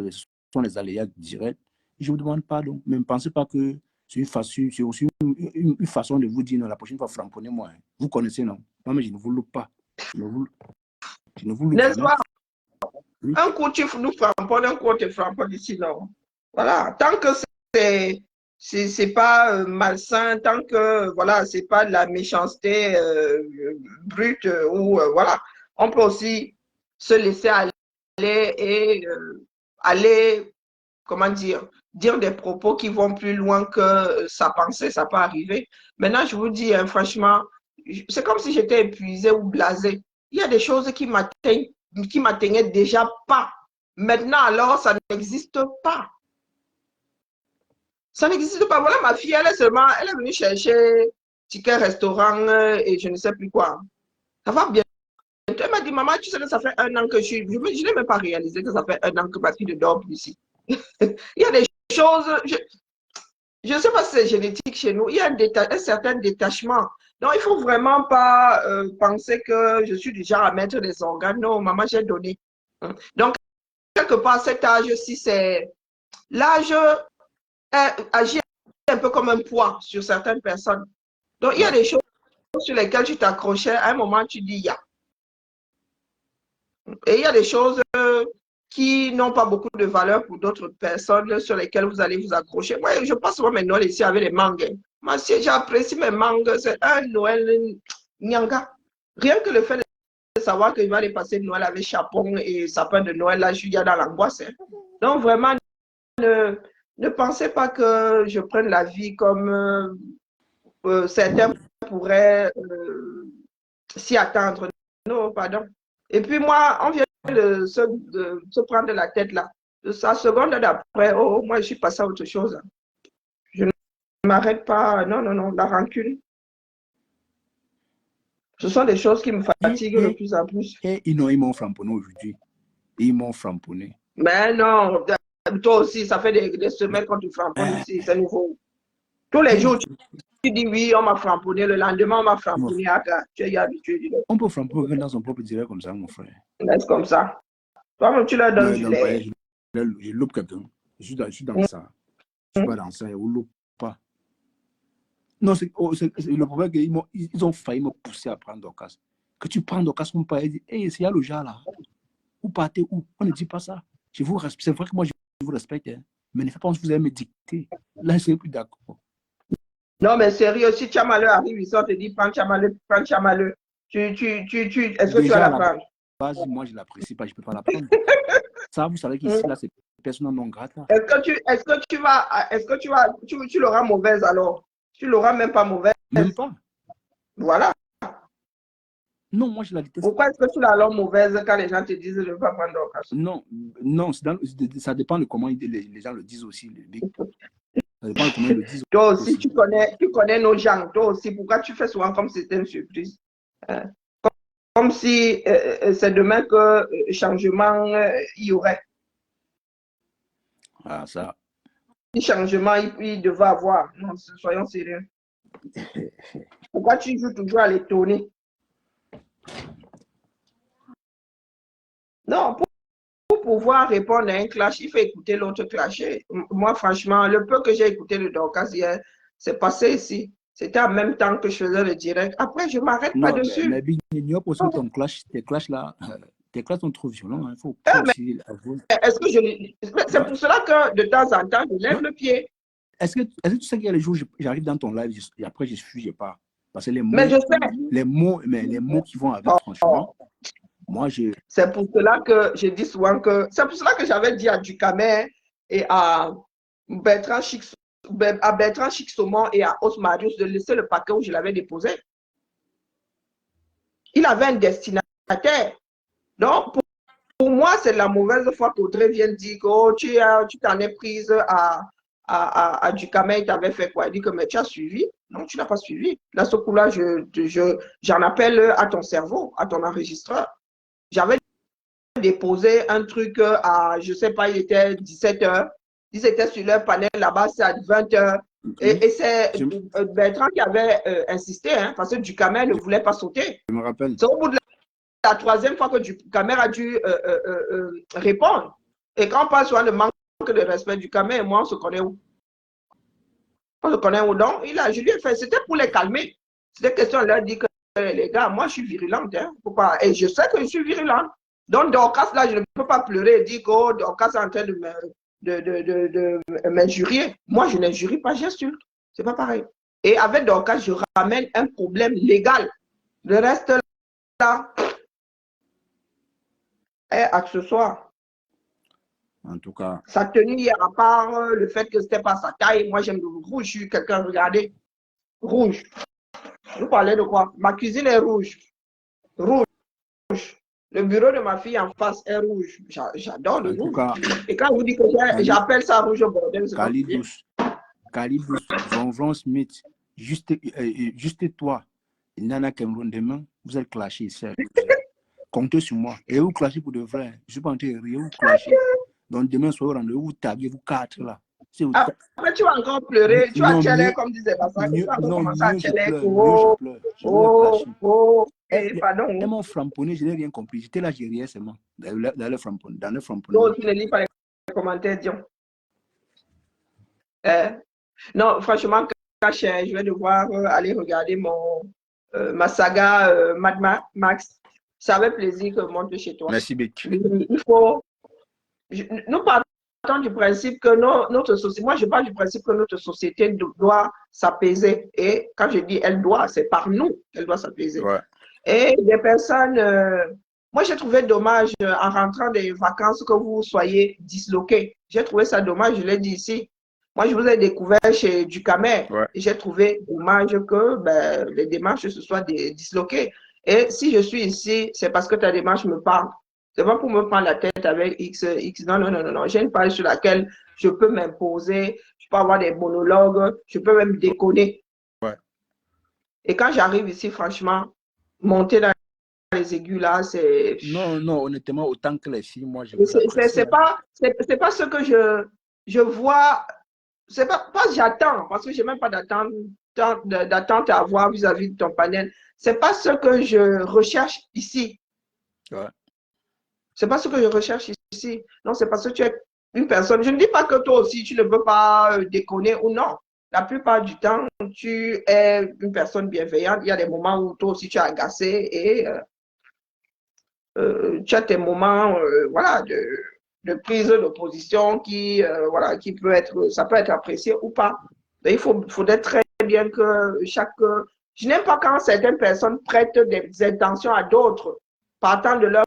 sont les aléas directs. Et je vous demande pardon. Mais ne pensez pas que c'est aussi une façon de vous dire, non, la prochaine fois, framponnez-moi. Hein. Vous connaissez, non? Non, mais je ne vous loupe pas. Je ne vous loupe pas. Oui. Un coup, tu nous framponnes, un coup, tu te framponnes ici, non. Voilà. Tant que c'est pas malsain, tant que, voilà, c'est pas de la méchanceté brute, ou, voilà. On peut aussi se laisser aller et aller, comment dire des propos qui vont plus loin que sa pensée, ça peut arriver. Maintenant, je vous dis, hein, franchement, c'est comme si j'étais épuisée ou blasée. Il y a des choses qui m'atteignaient déjà pas. Maintenant, alors, ça n'existe pas. Ça n'existe pas. Voilà, ma fille, elle est venue chercher ticket restaurant et je ne sais plus quoi. Ça va bien. Elle m'a dit, maman, tu sais que ça fait 1 an que je n'ai même pas réalisé que ça fait 1 an que ma fille ne dort plus ici. Il y a des choses, je ne sais pas si c'est génétique chez nous, il y a un certain détachement. Donc, il ne faut vraiment pas penser que je suis du genre à mettre des organes. Non, maman, j'ai donné. Donc, quelque part, cet âge-ci, c'est l'âge agit un peu comme un poids sur certaines personnes. Donc, il y a des choses sur lesquelles tu t'accrochais. À un moment, tu dis, ya. Et il y a des choses qui n'ont pas beaucoup de valeur pour d'autres personnes sur lesquelles vous allez vous accrocher. Moi, je passe souvent mes Noëls ici avec les mangues. Moi, si j'apprécie mes mangues, c'est un Noël nyanga. Rien que le fait de savoir qu'il va aller passer Noël avec chapon et sapin de Noël, là, je suis dans l'angoisse. Hein. Donc, vraiment, ne pensez pas que je prenne la vie comme certains pourraient s'y attendre. Non, pardon. Et puis moi, on vient de se prendre la tête là. Sa seconde d'après, oh, moi je suis passé à autre chose. Je ne m'arrête pas. Non, non, non, la rancune. Ce sont des choses qui me fatiguent de plus en plus. Et ils m'ont framponné aujourd'hui. Ils m'ont framponné. Mais non, toi aussi, ça fait des semaines qu'on te framponne ici, c'est nouveau. Tous les jours, tu dis oui, on m'a framponné, le lendemain, on m'a framponné. Tu es habitué. On peut framponner dans son propre direct comme ça, mon frère. C'est comme ça. Toi-même, tu leur donnes du lait. Je loupe quelqu'un. Je suis dans ça. Je ne suis pas dans ça. Je ne loupe pas. Non, le problème c'est qu'ils ont failli me pousser à prendre Dorcas. Que tu prends Dorcas, on peut dire, hey, c'est le genre là. Vous partez où? On ne dit pas ça. C'est vrai que moi, je vous respecte. Hein. Mais ne fais pas comme si vous allez me dicter. Là, je ne suis plus d'accord. Non, mais sérieux, si Tchamaleu arrive ici, on te dit prends Tchamaleu, prends Tchamaleu. Est-ce que tu vas la prendre? Vas-y, moi, je ne l'apprécie pas, je ne peux pas la prendre. Ça, vous savez qu'ici, là, c'est persona non grata. Est-ce que tu l'auras mauvaise alors? Tu l'auras même pas mauvaise. Même pas. Voilà. Non, moi, je la déteste. Pourquoi est-ce que tu la rends mauvaise quand les gens te disent je ne veux pas prendre Dorcas? Non, non, ça dépend de comment les gens le disent aussi. Ça dépend de comment ils le disent. Toi aussi, tu connais nos gens. Toi aussi, pourquoi tu fais souvent comme si c'était une surprise? Comme si c'est demain que changement il y aurait. Ah, ça. Si changement il devait avoir. Non, soyons sérieux. Pourquoi tu joues toujours à l'étonner? Non, pour pouvoir répondre à un clash, il faut écouter l'autre clasher. Moi, franchement, le peu que j'ai écouté de Dorcas hier, c'est passé ici. C'était en même temps que je faisais le direct. Après, je ne m'arrête pas dessus. Mais Bignon, aussi ton clash, tes clashs là, tes clashs sont trop violents. Il faut aussi avouer. Est-ce que c'est pour cela que de temps en temps, je lève le pied. Est-ce que tu sais qu'il y a les jours où j'arrive dans ton live et après je fuis, je pars. Parce que les mots, mais je sais. les mots qui vont avec, franchement, moi, c'est pour cela que je dis souvent que... C'est pour cela que j'avais dit à Ducamer et à Bertrand Chixomon et à Osmarius de laisser le paquet où je l'avais déposé. Il avait un destinataire. Donc, pour moi, c'est la mauvaise fois qu'Audrey vient dire que oh, tu t'en es prise à Ducamer, il t'avait fait quoi? Il dit que mais tu as suivi. Non, tu n'as pas suivi. Là, ce coup-là, j'en appelle à ton cerveau, à ton enregistreur. J'avais déposé un truc à, je ne sais pas, il était 17 h. Ils étaient sur leur panel là-bas, c'est à 20 h. Et c'est Bertrand qui avait insisté, hein, parce que Ducamer ne voulait pas sauter. Je me rappelle. C'est au bout de la troisième fois que Ducamer a dû répondre. Et quand on parle souvent de manque de respect du Ducamer, moi, on se connaît où? On se connaît où donc? Je lui ai fait, c'était pour les calmer. C'était question de leur dire que les gars, moi, je suis virulente. Hein, et je sais que je suis virulente. Donc, Dorcas, là, je ne peux pas pleurer et dire que oh, Dorcas est en train de m'injurier. Moi, je n'injurie pas, j'insulte. Ce n'est pas pareil. Et avec Dorcas, je ramène un problème légal. Le reste, là, est accessoire. En tout cas. Sa tenue hier, à part le fait que ce n'était pas sa taille, moi, j'aime le rouge. Je suis quelqu'un, regardez, rouge. Vous parlez de quoi? Ma cuisine est rouge. Rouge. Le bureau de ma fille en face est rouge. J'adore le rouge. Et quand vous dites que j'appelle ça rouge au bordel, c'est pas Calidous, Von Smith, juste toi, Nana Cameroun, demain, vous allez clasher. Comptez sur moi. Et vous clashez pour de vrai. Je ne suis pas en train de rire, vous clashez. Donc demain, soyez au rendez-vous, vous taguez, vous quatre là. Après, tu vas encore pleurer. Tu vas tcheler comme disait Bassa. Non, je pleure. Pardon. Et mon framponné, je n'ai rien compris. J'étais là, j'ai rien seulement. Dans le framponné. Non, tu ne lis pas les commentaires, Dion. Non, franchement, je vais devoir aller regarder ma saga Mad Max. Ça avait plaisir que je monte chez toi. Merci, Beck. Il faut... Nous partons du principe que notre société... Moi, je parle du principe que notre société doit s'apaiser. Et quand je dis elle doit, c'est par nous qu'elle doit s'apaiser. Ouais. Et des personnes... moi, j'ai trouvé dommage en rentrant des vacances que vous soyez disloqués. J'ai trouvé ça dommage, je l'ai dit ici. Moi, je vous ai découvert chez Ducamer. Ouais. Et j'ai trouvé dommage que les démarches se soient disloquées. Et si je suis ici, c'est parce que ta démarche me parle. C'est pas pour me prendre la tête avec X. Non. J'ai une page sur laquelle je peux m'imposer, je peux avoir des monologues, je peux même déconner. Ouais. Et quand j'arrive ici, franchement, monter dans les aigus là, c'est... Non, honnêtement, autant que les filles, moi, je... C'est pas ce que je vois... C'est pas j'attends, parce que j'ai même pas d'attente à avoir vis-à-vis de ton panel. C'est pas ce que je recherche ici. Ouais. C'est pas ce que je recherche ici. Non, c'est parce que tu es une personne. Je ne dis pas que toi aussi, tu ne peux pas déconner ou non. La plupart du temps, tu es une personne bienveillante. Il y a des moments où toi aussi, tu es agacé et tu as tes moments voilà, de prise de position qui, voilà, qui peut être, ça peut être apprécié ou pas. Mais il faudrait très bien que chaque... Je n'aime pas quand certaines personnes prêtent des intentions à d'autres, partant de leur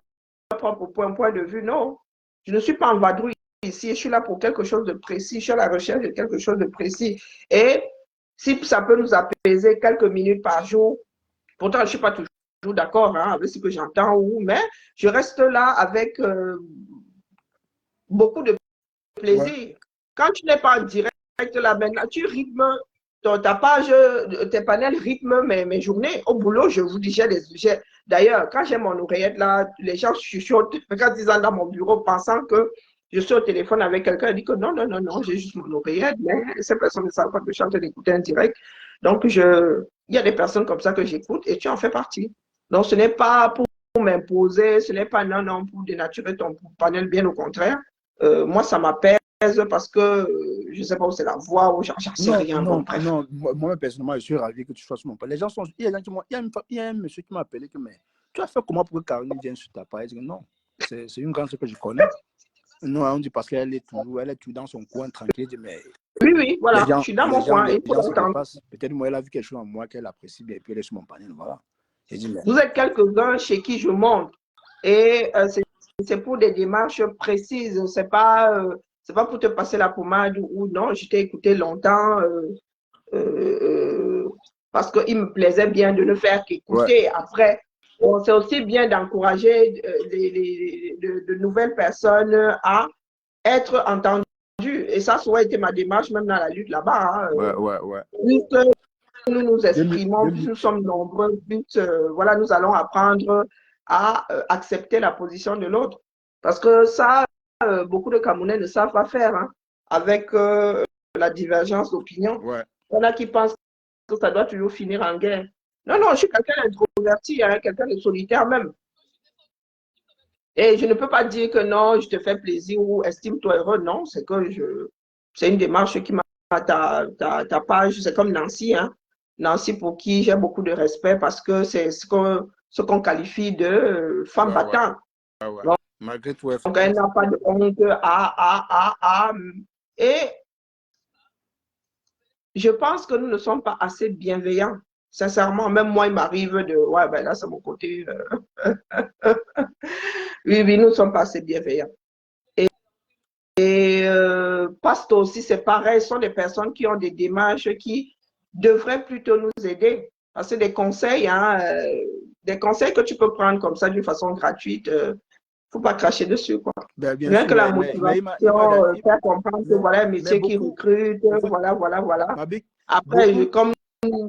propre point de vue. Non, je ne suis pas en vadrouille ici, je suis là pour quelque chose de précis, je suis à la recherche de quelque chose de précis. Et si ça peut nous apaiser quelques minutes par jour, pourtant je ne suis pas toujours d'accord avec ce que j'entends, mais je reste là avec beaucoup de plaisir. Ouais. Quand tu n'es pas en direct là maintenant, tu rythmes ta page, tes panels rythment mes journées. Au boulot, je vous dis, d'ailleurs, quand j'ai mon oreillette là, les gens chuchotent quand ils sont dans mon bureau pensant que je suis au téléphone avec quelqu'un, ils disent que non, non, non, non, j'ai juste mon oreillette, mais ces personnes ne savent pas que je suis en train d'écouter en direct. Donc, il y a des personnes comme ça que j'écoute et tu en fais partie. Donc, ce n'est pas pour m'imposer, ce n'est pas non, non, pour dénaturer ton panel, bien au contraire. Moi, ça m'appelle parce que je ne sais pas où c'est la voix ou j'en sais rien. Non, Bon, bref. non, moi personnellement, je suis ravi que tu sois sur mon page. Les gens sont. Il y a un monsieur qui m'a appelé que, mais tu as fait comment pour que Caroline vienne sur ta page? Non, c'est une grande chose que je connais. Non, on dit parce qu'elle est toujours dans son coin tranquille. Mais oui, oui, voilà, gens, je suis dans mon coin. Les gens se dépassent. Peut-être moi, elle a vu quelque chose en moi qu'elle apprécie bien et puis elle est sur mon panel. Voilà. Dit, mais... Vous êtes quelques-uns chez qui je monte et c'est pour des démarches précises. C'est pas pour te passer la pommade ou non. Je t'ai écouté longtemps parce qu'il me plaisait bien de ne faire qu'écouter. Ouais. Après, bon, c'est aussi bien d'encourager de nouvelles personnes à être entendues. Et ça aurait été ma démarche même dans la lutte là-bas. Ouais. Plus nous nous exprimons, plus nous sommes nombreux, plus voilà, nous allons apprendre à accepter la position de l'autre. Parce que ça, beaucoup de Camerounais ne savent pas faire avec la divergence d'opinion. Ouais. Il y en a qui pensent que ça doit toujours finir en guerre. Non, non, je suis quelqu'un d'introverti, quelqu'un de solitaire même. Et je ne peux pas dire que non, je te fais plaisir ou estime-toi heureux. Non, c'est que c'est une démarche qui m'a ta page, c'est comme Nancy, Nancy pour qui j'ai beaucoup de respect parce que c'est ce qu'on qualifie de femme battante. Ouais. Donc, malgré tout, donc, elle n'a pas de honte et je pense que nous ne sommes pas assez bienveillants. Sincèrement, même moi, il m'arrive de... Ouais, ben là, c'est mon côté... oui, nous ne sommes pas assez bienveillants. Et Pasto aussi, c'est pareil. Ce sont des personnes qui ont des démarches qui devraient plutôt nous aider. Parce que des conseils que tu peux prendre comme ça d'une façon gratuite, il ne faut pas cracher dessus, quoi. Ben, bien rien sûr, que la motivation, faire comprendre que voilà un métier qui recrute, voilà. Après, comme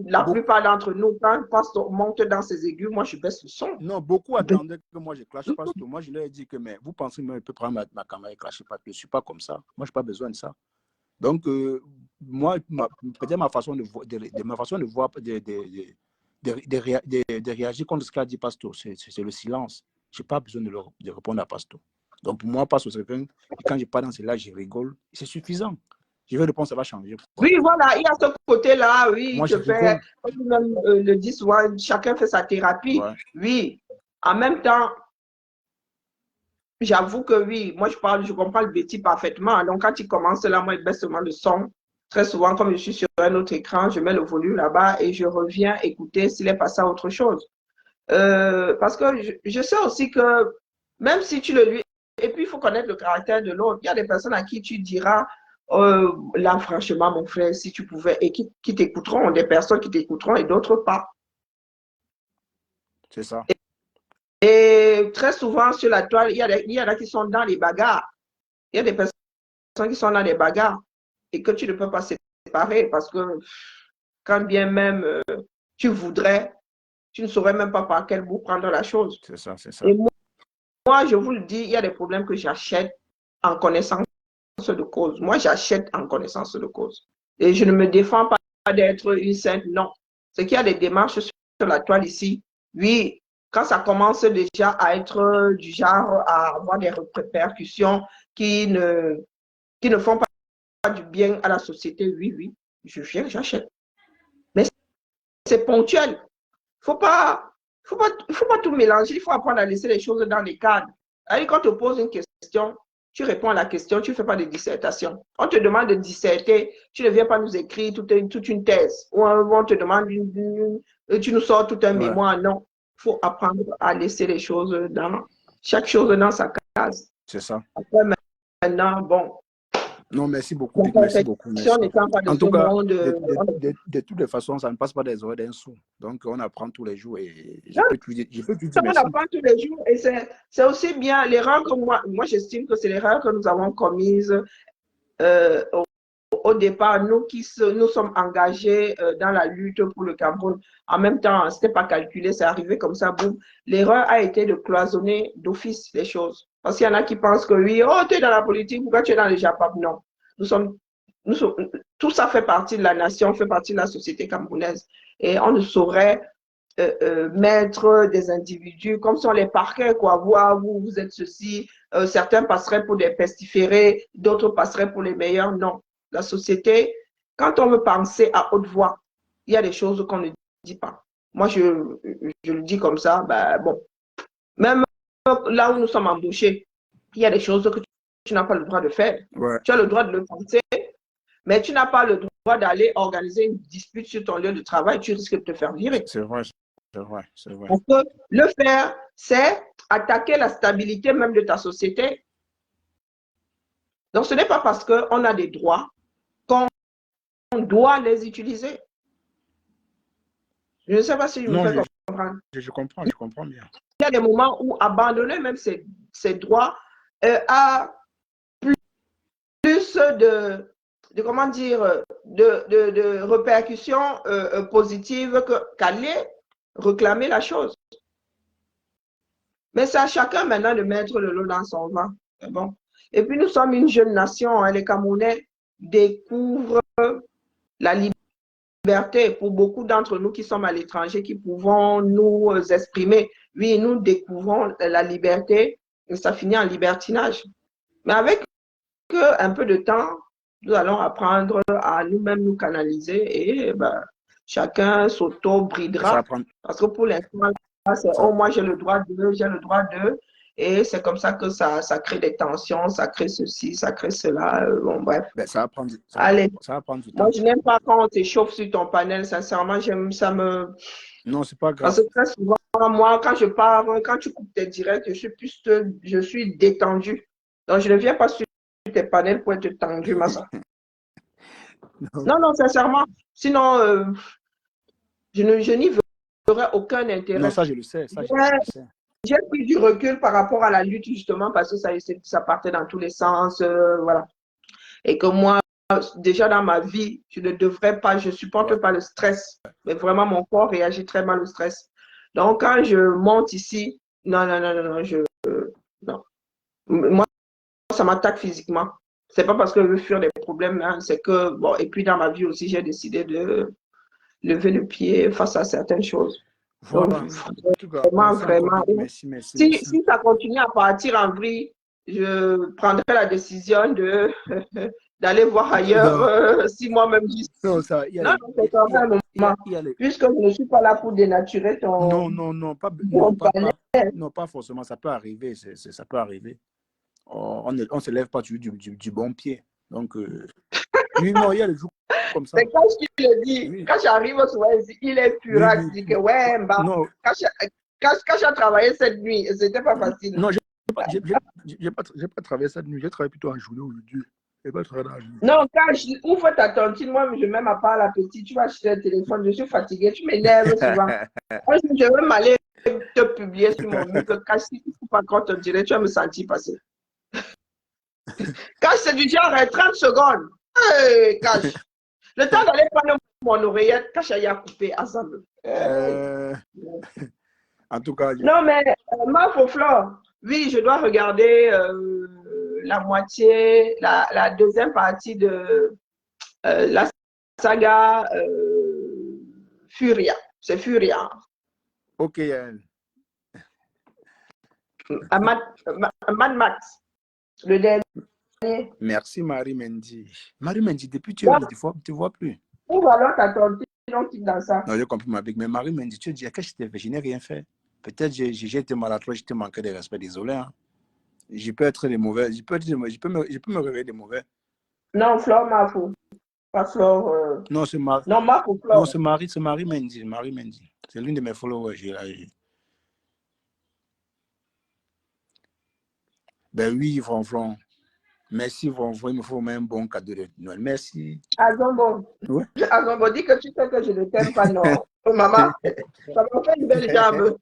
la plupart d'entre nous, quand Pasteur monte dans ses aigus, moi, je baisse le son. Non, beaucoup attendaient que moi, je clash Pasteur. Moi, je leur ai dit que, mais vous pensez que je peux prendre ma caméra et clasher Pasteur. Je ne suis pas comme ça. Moi, je n'ai pas besoin de ça. Donc, moi, peut-être ma façon de voir, de réagir contre ce qu'a dit Pasteur, c'est le silence. Je n'ai pas besoin de répondre à Pasteur. Donc, pour moi, Pasteur, c'est quelqu'un, quand je parle dans ce là, je rigole. C'est suffisant. Je vais répondre, ça va changer. Oui, voilà, il y a ce côté-là, oui. Moi, même le 10 mois, chacun fait sa thérapie. Ouais. Oui. En même temps, j'avoue que oui, moi, je comprends le Betty parfaitement. Donc, quand il commence là, moi, il baisse seulement le son. Très souvent, comme je suis sur un autre écran, je mets le volume là-bas et je reviens écouter s'il est passé à autre chose. Parce que je sais aussi que même si tu le lui... Et puis, il faut connaître le caractère de l'autre. Il y a des personnes à qui tu diras là, franchement, mon frère, si tu pouvais, et qui t'écouteront, des personnes qui t'écouteront et d'autres pas. C'est ça. Et très souvent, sur la toile, il y en a qui sont dans les bagarres. Il y a des personnes qui sont dans les bagarres et que tu ne peux pas séparer parce que quand bien même tu voudrais, tu ne saurais même pas par quel bout prendre la chose. C'est ça, c'est ça. Et moi, je vous le dis, il y a des problèmes que j'achète en connaissance de cause. Moi, j'achète en connaissance de cause. Et je ne me défends pas d'être une sainte, non. C'est qu'il y a des démarches sur la toile ici. Oui, quand ça commence déjà à être du genre à avoir des répercussions qui ne font pas du bien à la société, oui, je viens, j'achète. Mais c'est ponctuel. Il ne faut pas tout mélanger. Il faut apprendre à laisser les choses dans les cadres. Quand on te pose une question, tu réponds à la question, tu ne fais pas de dissertation. On te demande de disserter, tu ne viens pas nous écrire toute une thèse. Ou on te demande, tu nous sors tout un mémoire. Non, il faut apprendre à laisser les choses chaque chose dans sa case. C'est ça. Après, maintenant, bon. Non, merci beaucoup. Merci beaucoup. Merci. En tout cas, de toutes les façons, ça ne passe pas des heures d'un sou. Donc, on apprend tous les jours et je peux plus dire merci. On apprend tous les jours et c'est aussi bien l'erreur que moi j'estime que c'est l'erreur que nous avons commise au départ, nous sommes engagés dans la lutte pour le Cameroun. En même temps, ce n'était pas calculé, c'est arrivé comme ça, boum. L'erreur a été de cloisonner d'office les choses. Parce qu'il y en a qui pensent que oui, oh, tu es dans la politique, pourquoi tu es dans le Japon? Non. Tout ça fait partie de la nation, fait partie de la société camerounaise. Et on ne saurait mettre des individus comme sur les parquets, quoi. Vous êtes ceci. Certains passeraient pour des pestiférés, d'autres passeraient pour les meilleurs. Non. La société, quand on veut penser à haute voix, il y a des choses qu'on ne dit pas. Moi, je le dis comme ça, ben, bon. Même là où nous sommes embauchés, il y a des choses que tu n'as pas le droit de faire. Ouais. Tu as le droit de le penser, mais tu n'as pas le droit d'aller organiser une dispute sur ton lieu de travail. Tu risques de te faire virer. C'est vrai, c'est vrai, c'est vrai. Parce que le faire, c'est attaquer la stabilité même de ta société. Donc, ce n'est pas parce qu'on a des droits qu'on doit les utiliser. Je ne sais pas si je me fais comprendre. Je comprends bien. Il y a des moments où abandonner même ces droits a plus comment dire, de répercussions positives qu'aller réclamer la chose. Mais c'est à chacun maintenant de mettre le lot dans son vin. Bon. Et puis nous sommes une jeune nation, hein, les Camerounais découvrent la liberté. Pour beaucoup d'entre nous qui sommes à l'étranger, qui pouvons nous exprimer, oui, nous découvrons la liberté et ça finit en libertinage. Mais avec un peu de temps, nous allons apprendre à nous-mêmes nous canaliser et ben, chacun s'auto-bridera. Parce que pour l'instant, c'est oh, moi j'ai le droit de, et c'est comme ça que ça crée des tensions, ça crée ceci, ça crée cela. Bon, bref. Ben, ça va prendre du temps. Moi, je n'aime pas quand on t'échauffe sur ton panel, sincèrement, ça me. Non, c'est pas grave. Parce que très souvent, moi, quand je parle, quand tu coupes tes directs, je suis détendu. Donc, je ne viens pas sur tes panels pour être tendu, ma soeur. Non, sincèrement. Sinon, je n'y verrai aucun intérêt. Non, ça, je le sais. J'ai pris du recul par rapport à la lutte, justement, parce que ça partait dans tous les sens. Voilà. Et que moi, déjà dans ma vie, je ne supporte pas le stress. Mais vraiment, mon corps réagit très mal au stress. Donc, quand je monte ici, non. Moi, ça m'attaque physiquement. C'est pas parce que je veux fuir des problèmes, hein, c'est que, bon, et puis dans ma vie aussi, j'ai décidé de lever le pied face à certaines choses. Voilà. Donc, vraiment. Merci. Si ça continue à partir en vrille, je prendrai la décision d'aller voir ailleurs si moi-même je puisque je ne suis pas là pour dénaturer ton. Non, pas forcément. Ça peut arriver. Ça peut arriver. On ne se lève pas du bon pied. Donc, oui, non, il y a des jours comme ça. Mais quand je le dis, oui. Quand j'arrive au soir, il est pur. Je dis que ouais, quand j'ai travaillé cette nuit, c'était pas facile. Non, j'ai pas travaillé cette nuit. J'ai travaillé plutôt en journée aujourd'hui. Non, quand je ouvre ta tontine, moi, je mets ma part à la petite, tu vas acheter un téléphone, je suis fatiguée, tu m'énerves souvent. Je veux m'aller te publier sur mon mur, que quand si tu ne fous pas compte, on dirait, tu vas me sentir passer. Quand c'est du genre 30 secondes, hey, cache. Le temps d'aller prendre mon oreillette, cache à couper ensemble. En tout cas. Non, mais ma Flore, oui, je dois regarder la moitié, la deuxième partie de la saga Furia. C'est Furia. Ok. Mad Max, le dernier. Merci Marie Mendy. Marie Mendy, depuis tu ne vois plus. Ou alors ta tontine, dans ça. Non, j'ai compris ma big, mais Marie Mendy, tu dis, qu'est-ce que je t'ai fait? Je n'ai rien fait. Peut-être j'ai été maladroit, je t'ai manqué de respect, désolé. Hein. Je peux être des mauvais. Je peux me réveiller des mauvais. Non, Flore Mafou. Pas Flore. Non, c'est Marie. Non, Mafou, Non, Flore. c'est Marie Mendy. Marie Mendy. C'est l'une de mes followers. Ben oui, Franfran. Merci, Franfran. Il me faut même un bon cadeau de Noël. Merci. Azombo. Ouais. Azombo, dis que tu sais que je ne t'aime pas, non. Oh, maman, ça me fait une belle jambe.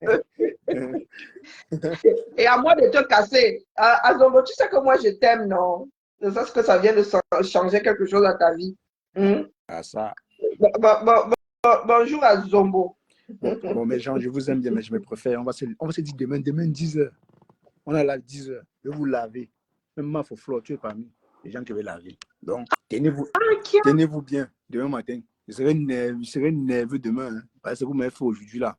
Et à moi de te casser. Azombo, tu sais que moi, je t'aime, non? C'est ça ce que ça vient de changer quelque chose à ta vie. Ah, ça. Bonjour à Zombo. Bon, mes gens, je vous aime bien, mais je me préfère. On va se dire demain 10h. On a là 10h. Je vais vous laver. Même moi, il faut Flore, tu es parmi les gens qui veulent laver. Donc, tenez-vous bien demain matin. Je serai nerveux demain. Hein, parce que vous m'avez fait aujourd'hui là.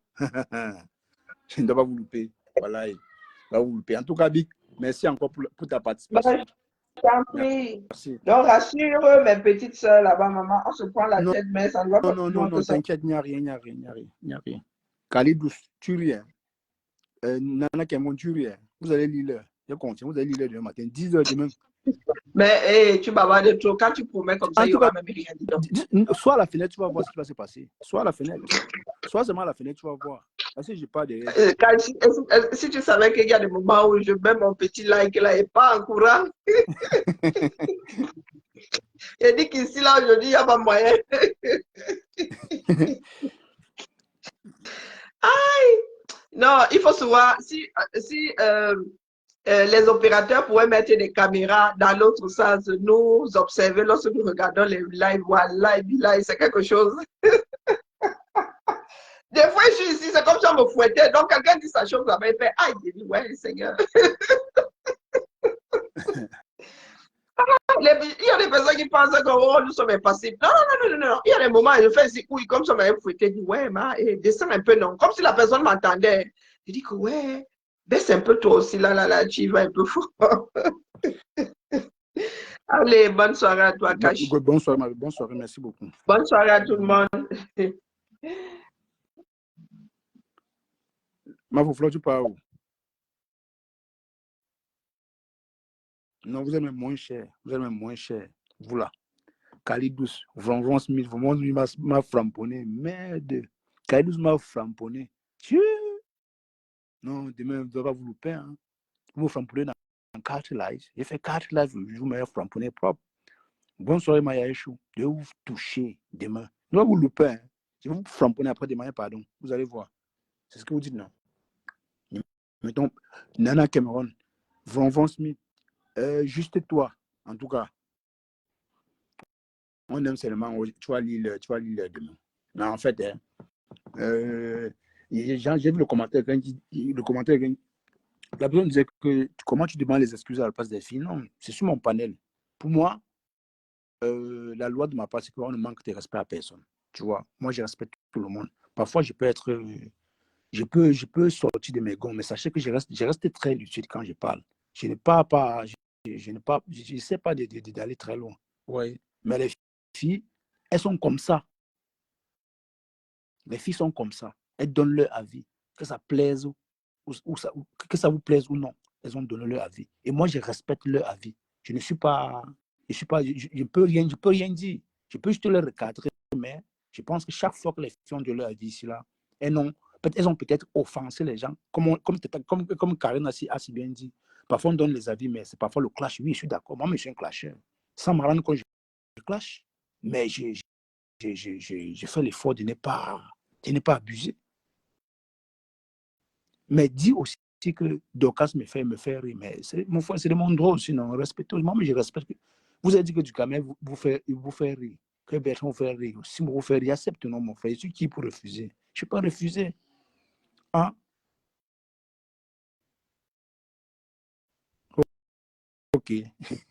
Je ne dois pas vous louper. Voilà. Je ne dois pas vous louper. En tout cas, Big, merci encore pour ta participation. T'en prie. Donc, rassure mes petites soeurs là-bas, maman. On se prend la tête, mais ça ne va pas. Non, t'inquiète, il n'y a rien. Khalidou, tu ris. Nana Kemon, tu ris. Vous allez lire. Je continue, vous allez lire demain matin, 10h demain. Mais tu bavardes de trop. Quand tu promets comme ça, il y aura même rien. Soit à la fenêtre, tu vas voir ce qui va se passer. Soit à la fenêtre. Soit seulement à la fenêtre, tu vas voir. Parce que je n'ai pas de... Si tu savais qu'il y a des moments où je mets mon petit like là et pas en courant. Il dit qu'ici, là, aujourd'hui, il n'y a pas moyen. Aïe! Non, il faut savoir, si les opérateurs pouvaient mettre des caméras dans l'autre sens, nous observer lorsque nous regardons les lives, voilà, c'est quelque chose. Des fois, je suis ici, c'est comme si on me fouettait. Donc, quelqu'un dit sa chose, ça m'a fait, aïe, j'ai dit, ouais, Seigneur. Il y a des personnes qui pensent que oh, nous sommes impassibles. Non. Il y a des moments, je fais ici, oui, comme ça m'a fouetté, je dis, ouais, descends un peu, non. Comme si la personne m'entendait. Je dis que, ouais, baisse un peu toi aussi, là, tu y vas un peu fort. Allez, bonne soirée à toi, Kachi. Bonne soirée, merci beaucoup. Bonne soirée à tout le monde. Ma Flore, tu pars où? Non, vous êtes même moins cher. Vous là. Khalidou, Vron Smith, m'a framponné. Merde. Khalidou m'a framponné. Non, demain, vous ne devez pas vous louper. Hein. Vous me framponnez dans 4 lives. J'ai fait 4 lives, vous m'avez framponné propre. Bonne soirée, Maya Echou. De vous toucher demain. Ne va vous louper. Hein. Je vais vous framponner après demain, pardon. Vous allez voir. C'est ce que vous dites, non? Mettons, Nana Cameron, Vron Smith, juste toi, en tout cas. On aime seulement, tu vas lire demain. Mais en fait, j'ai vu le commentaire, la personne disait que comment tu demandes les excuses à la place des filles. Non, c'est sur mon panel. Pour moi, la loi de ma part, c'est qu'on ne manque de respect à personne. Tu vois, moi, je respecte tout le monde. Parfois, je peux être... Je peux sortir de mes gonds, mais sachez que je reste très lucide quand je parle. Je ne sais pas d'aller très loin. Ouais. Mais les filles, elles sont comme ça. Les filles sont comme ça. Elles donnent leur avis. Que ça plaise que ça vous plaise ou non, elles ont donné leur avis. Et moi, je respecte leur avis. Je ne peux rien dire. Je peux juste leur recadrer, mais je pense que chaque fois que les filles ont de leur avis ici, là, elles ont peut-être offensé les gens, comme Karine a si bien dit. Parfois, on donne les avis, mais c'est parfois le clash. Oui, je suis d'accord. Moi, je suis un clasher. Sans me rendre compte, je clash. Mais j'ai fait l'effort de ne pas abuser. Mais dis aussi que Dorcas me fait rire. Mais c'est de mon droit aussi, non? Respectueusement, mais je respecte. Vous avez dit que du Cameroun vous fait rire. Que Bertrand vous fait rire. Si vous fait rire, accepte, non, mon frère. Je suis qui pour refuser? Je ne peux pas refuser. Hein? Ok.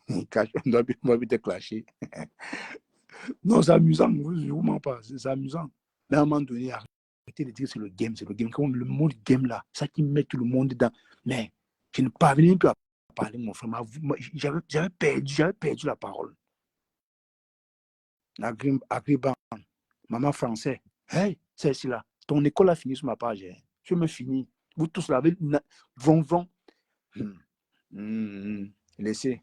On doit te clasher. Non, c'est amusant. Je ne vous mens pas. C'est amusant. Mais à un moment donné, arrêtez de dire que c'est le game. Comme le mot game là, ça qui met tout le monde dedans. Mais je ne parvenais plus à parler, mon frère. J'avais perdu la parole. Agriban, maman français. Hey, c'est ici là. Ton école a fini sur ma page. Je me finis. Vous tous là, vont. Laissez.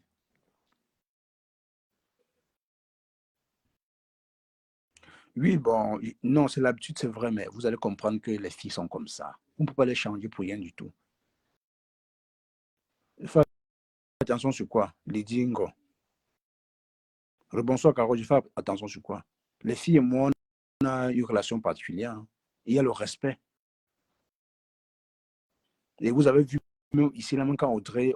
Oui, bon, non, c'est l'habitude, c'est vrai, mais vous allez comprendre que les filles sont comme ça. On ne peut pas les changer pour rien du tout. Il faut faire attention sur quoi? Les dingos. Rebonsoir, Caro, je fais attention sur quoi? Les filles et moi, on a une relation particulière. Hein. Il y a le respect. Et vous avez vu, même ici, là, même quand Audrey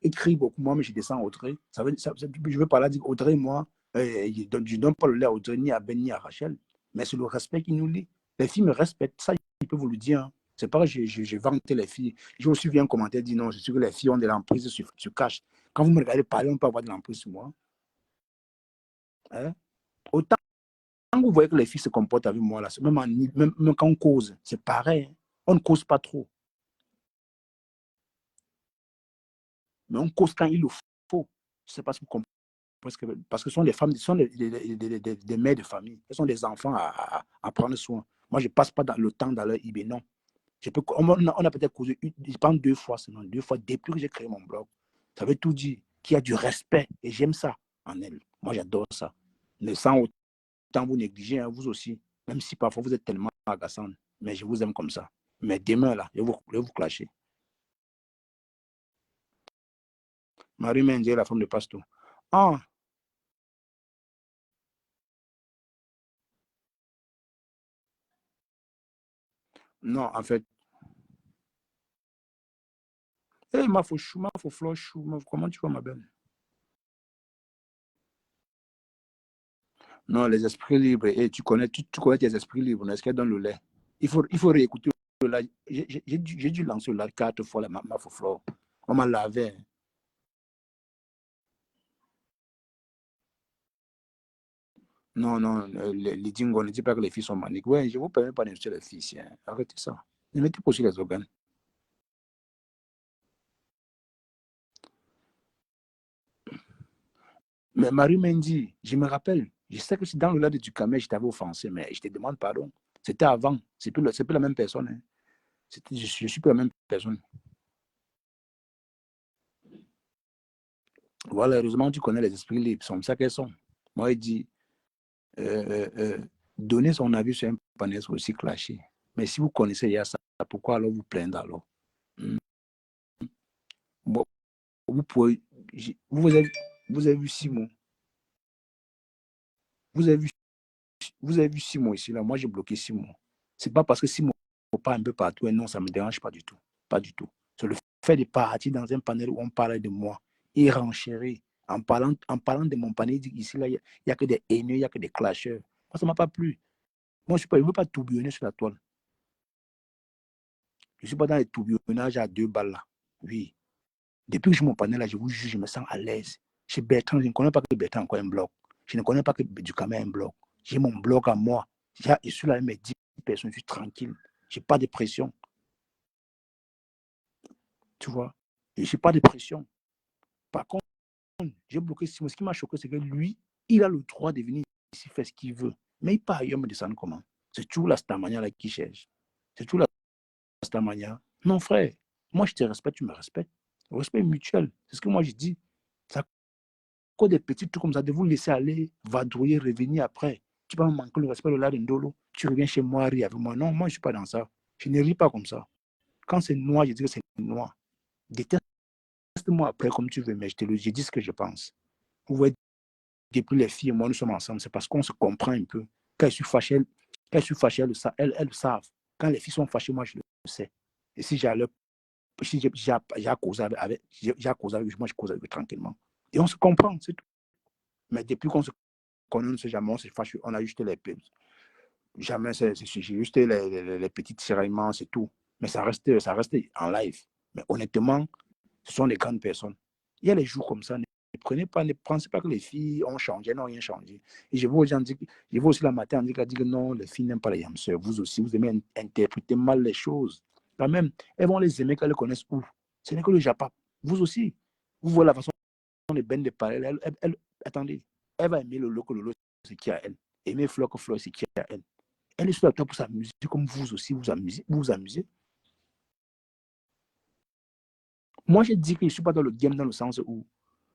écrit beaucoup, moi, mais je descends Audrey. Je veux pas là dire Audrey, moi, je ne donne pas le lait à Audrey, ni à Ben, ni à Rachel. Mais c'est le respect qui nous lie. Les filles me respectent. Ça, je peux vous le dire. Hein. C'est pas que j'ai vanté les filles. J'ai aussi vu un commentaire dire non, je suis que les filles ont de l'emprise sur cash. Quand vous me regardez parler, on peut avoir de l'emprise sur moi. Hein? Autant que vous voyez que les filles se comportent avec moi, là, même quand on cause, c'est pareil. Hein. On ne cause pas trop. Mais on cause quand il le faut. Je ne sais pas si vous comprenez. Parce que ce sont des femmes, ce sont des mères de famille. Ce sont des enfants à prendre soin. Moi, je ne passe pas le temps dans leur IB, non. On a peut-être causé, je pense 2 fois seulement, 2 fois depuis que j'ai créé mon blog. Ça veut tout dire qu'il y a du respect et j'aime ça en elle. Moi, j'adore ça. Mais sans autant vous négliger, hein, vous aussi. Même si parfois vous êtes tellement agaçante. Mais je vous aime comme ça. Mais demain, là, je vais vous clasher. Marie Mendier, la femme de Pasto. Ah! Non, en fait. Hé, ma faux chou, ma faux floche, comment tu vas, ma belle? Non, les esprits libres, et tu connais tes esprits libres, n'est-ce qu'il y a dans le lait? Il faut réécouter le lait. J'ai dû lancer le lait 4 fois, ma faux flore. On m'a lavé. Non, non, les dingos, ne dis pas que les filles sont maniques. Ouais, je ne vous permets pas d'insulter les filles. Hein. Arrêtez ça. Ne mettez pas aussi les organes. Mais Marie Mendy, je me rappelle, je sais que c'est dans le lait de Ducamel, je t'avais offensé, mais je te demande pardon. C'était avant. C'est plus la même personne. Hein. Je suis plus la même personne. Voilà, heureusement, tu connais les esprits libres. C'est comme ça qu'elles sont. Moi, il dit, donner son avis sur un panel, c'est aussi clasher. Mais si vous connaissez il y a ça, pourquoi alors vous plaindre alors? Bon, vous pouvez, vous avez vu Simon. Vous avez vu Simon ici, là. Moi, j'ai bloqué Simon. C'est pas parce que Simon parle un peu partout. Et non, ça ne me dérange pas du tout. Pas du tout. C'est le fait de partir dans un panel où on parle de moi et renchérir. En parlant de mon panel, il dit ici, là, il n'y a que des haineux, il n'y a que des clasheurs. Moi, ça ne m'a pas plu. Moi, je ne veux pas tourbillonner sur la toile. Je ne suis pas dans les tourbillonnages à 2 balles là. Oui. Depuis que je suis mon panel là, je vous jure, je me sens à l'aise. Chez Bertrand, je ne connais pas que Bertrand a encore un blog. Je ne connais pas que Ducamel a un blog. J'ai mon blog à moi. Je suis là avec mes 10 personnes, je suis tranquille. Je n'ai pas de pression. Tu vois? Je n'ai pas de pression. Par contre, j'ai bloqué Simon. Ce qui m'a choqué, c'est que lui, il a le droit de venir ici faire ce qu'il veut. Mais il part ailleurs me descendre comment? C'est toujours la Starmania là qui cherche. C'est toujours la Starmania. Non, frère, moi je te respecte, tu me respectes. Le respect mutuel. C'est ce que moi je dis. Ça cause des petits trucs comme ça, de vous laisser aller, vadrouiller, revenir après. Tu vas me manquer le respect de l'Arindolo. Tu reviens chez moi, rire avec moi. Non, moi je ne suis pas dans ça. Je ne ris pas comme ça. Quand c'est noir, je dis que c'est noir. Déteste-moi après comme tu veux, mais je dis ce que je pense. Vous voyez, depuis les filles et moi, nous sommes ensemble. C'est parce qu'on se comprend un peu. Quand je suis fâché, elles le savent. Quand les filles sont fâchées, moi, je le sais. Et si j'ai causé avec, moi, je cause avec eux tranquillement. Et on se comprend, c'est tout. Mais depuis qu'on se connaît, on ne sait jamais, on se fâche, on a juste les jamais, c'est juste les petits tiraillements, c'est tout. Mais ça reste en live. Mais honnêtement, ce sont des grandes personnes. Il y a les jours comme ça. Ne pensez pas que les filles ont changé, n'ont rien changé. Et je vois aussi la matin dire que non, les filles n'aiment pas les hamsters. Vous aussi, vous aimez interpréter mal les choses. Quand même, elles vont les aimer quand elles les connaissent où. Ce n'est que le Japon. Vous aussi, vous voyez la façon dont les bennes de parler. Attendez, elle va aimer le loco, c'est qui a elle. Aimer Flock, c'est qui a elle. Elle est sur la table pour s'amuser, comme vous aussi, vous amusez. Moi, j'ai dit que je ne suis pas dans le game dans le sens où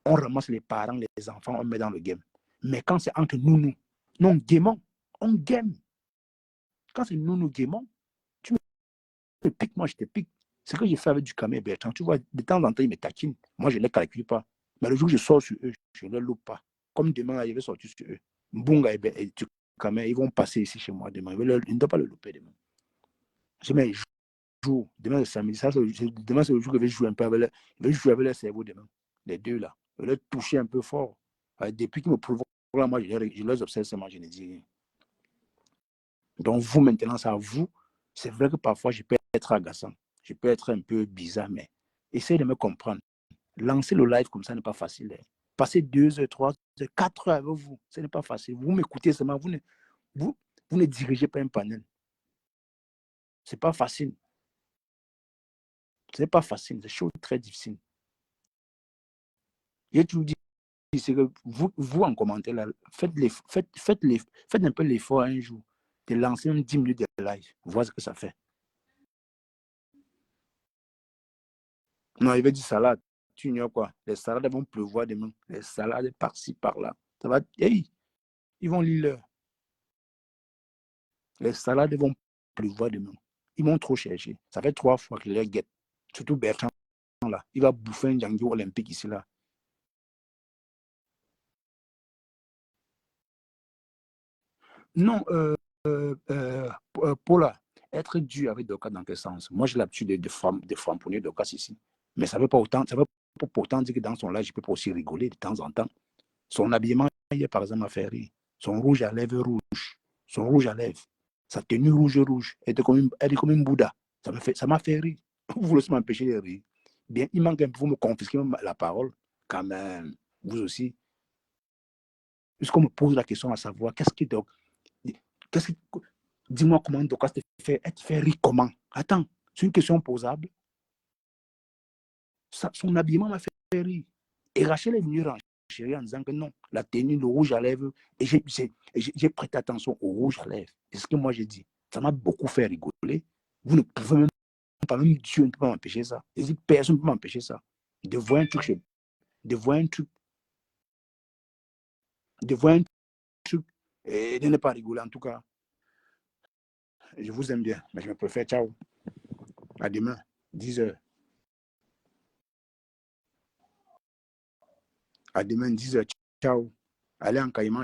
on ramasse les parents, les enfants, on met dans le game. Mais quand c'est entre nous, non, gamons, on game. Quand c'est nous gamons, tu me piques, moi je te pique. C'est ce que j'ai fait avec du Camé Bertrand. Tu vois, de temps en temps, ils me taquinent. Moi, je ne les calcule pas. Mais le jour où je sors sur eux, je ne les loupe pas. Comme demain, je vais sortir sur eux. Mbunga et du Camé, ils vont passer ici chez moi demain. Je ne dois pas le louper demain. Je mets jour. Demain, c'est samedi. Demain, c'est le jour que je vais jouer un peu avec le, je vais jouer avec le cerveau demain. Les deux là. Je vais les toucher un peu fort. Depuis qu'ils me provoquent, moi, je les observe seulement, je ne dis rien. Donc, vous, maintenant, c'est à vous. C'est vrai que parfois, je peux être agaçant. Je peux être un peu bizarre, mais essayez de me comprendre. Lancer le live comme ça n'est pas facile. Hein. Passer 2 heures, 3 heures, 4 heures avec vous, ce n'est pas facile. Vous m'écoutez seulement, vous ne dirigez pas un panel. Ce n'est pas facile. Ce n'est pas facile. C'est chaud, très difficile. J'ai toujours dit, c'est que vous en commentaire, là, faites un peu l'effort un jour de lancer 10 minutes de live. Voir ce que ça fait. Non, il veut dire salade. Tu ignores quoi? Les salades vont pleuvoir demain. Les salades par-ci, par-là. Ça va. Hey, ils vont lire l'heure. Les salades vont pleuvoir demain. Ils vont trop chercher. Ça fait 3 fois que les guettent. Surtout Bertrand, là. Il va bouffer un Django olympique ici, là. Non, Paula, être dur avec Doka dans quel sens? Moi, j'ai l'habitude de framponner Doka ici. Mais ça ne veut pas pourtant dire que dans son live, je peux pas aussi rigoler de temps en temps. Son habillement, hier, par exemple, m'a fait rire. Son rouge à lèvres rouge. Son rouge à lèvres. Sa tenue rouge. Elle est comme une Bouddha. Ça m'a fait rire. Vous voulez m'empêcher de rire. Bien, il manque un peu, vous me confisquez la parole. Quand même, vous aussi. Puisqu'on me pose la question à savoir, dis-moi comment Doka elle te fait rire comment? Attends, c'est une question posable. Son habillement m'a fait rire. Et Rachel est venue renchérir en disant que non, la tenue, le rouge à lèvres, et j'ai prêté attention au rouge à lèvres. C'est ce que moi j'ai dit. Ça m'a beaucoup fait rigoler. Vous ne pouvez même pas, même Dieu ne peut pas m'empêcher ça. Je dis, personne ne peut m'empêcher ça. De voir un truc, et de ne pas rigoler. En tout cas, je vous aime bien, mais je me préfère. Ciao. À demain, 10h. À demain, 10h. Ciao. Allez en Caïman.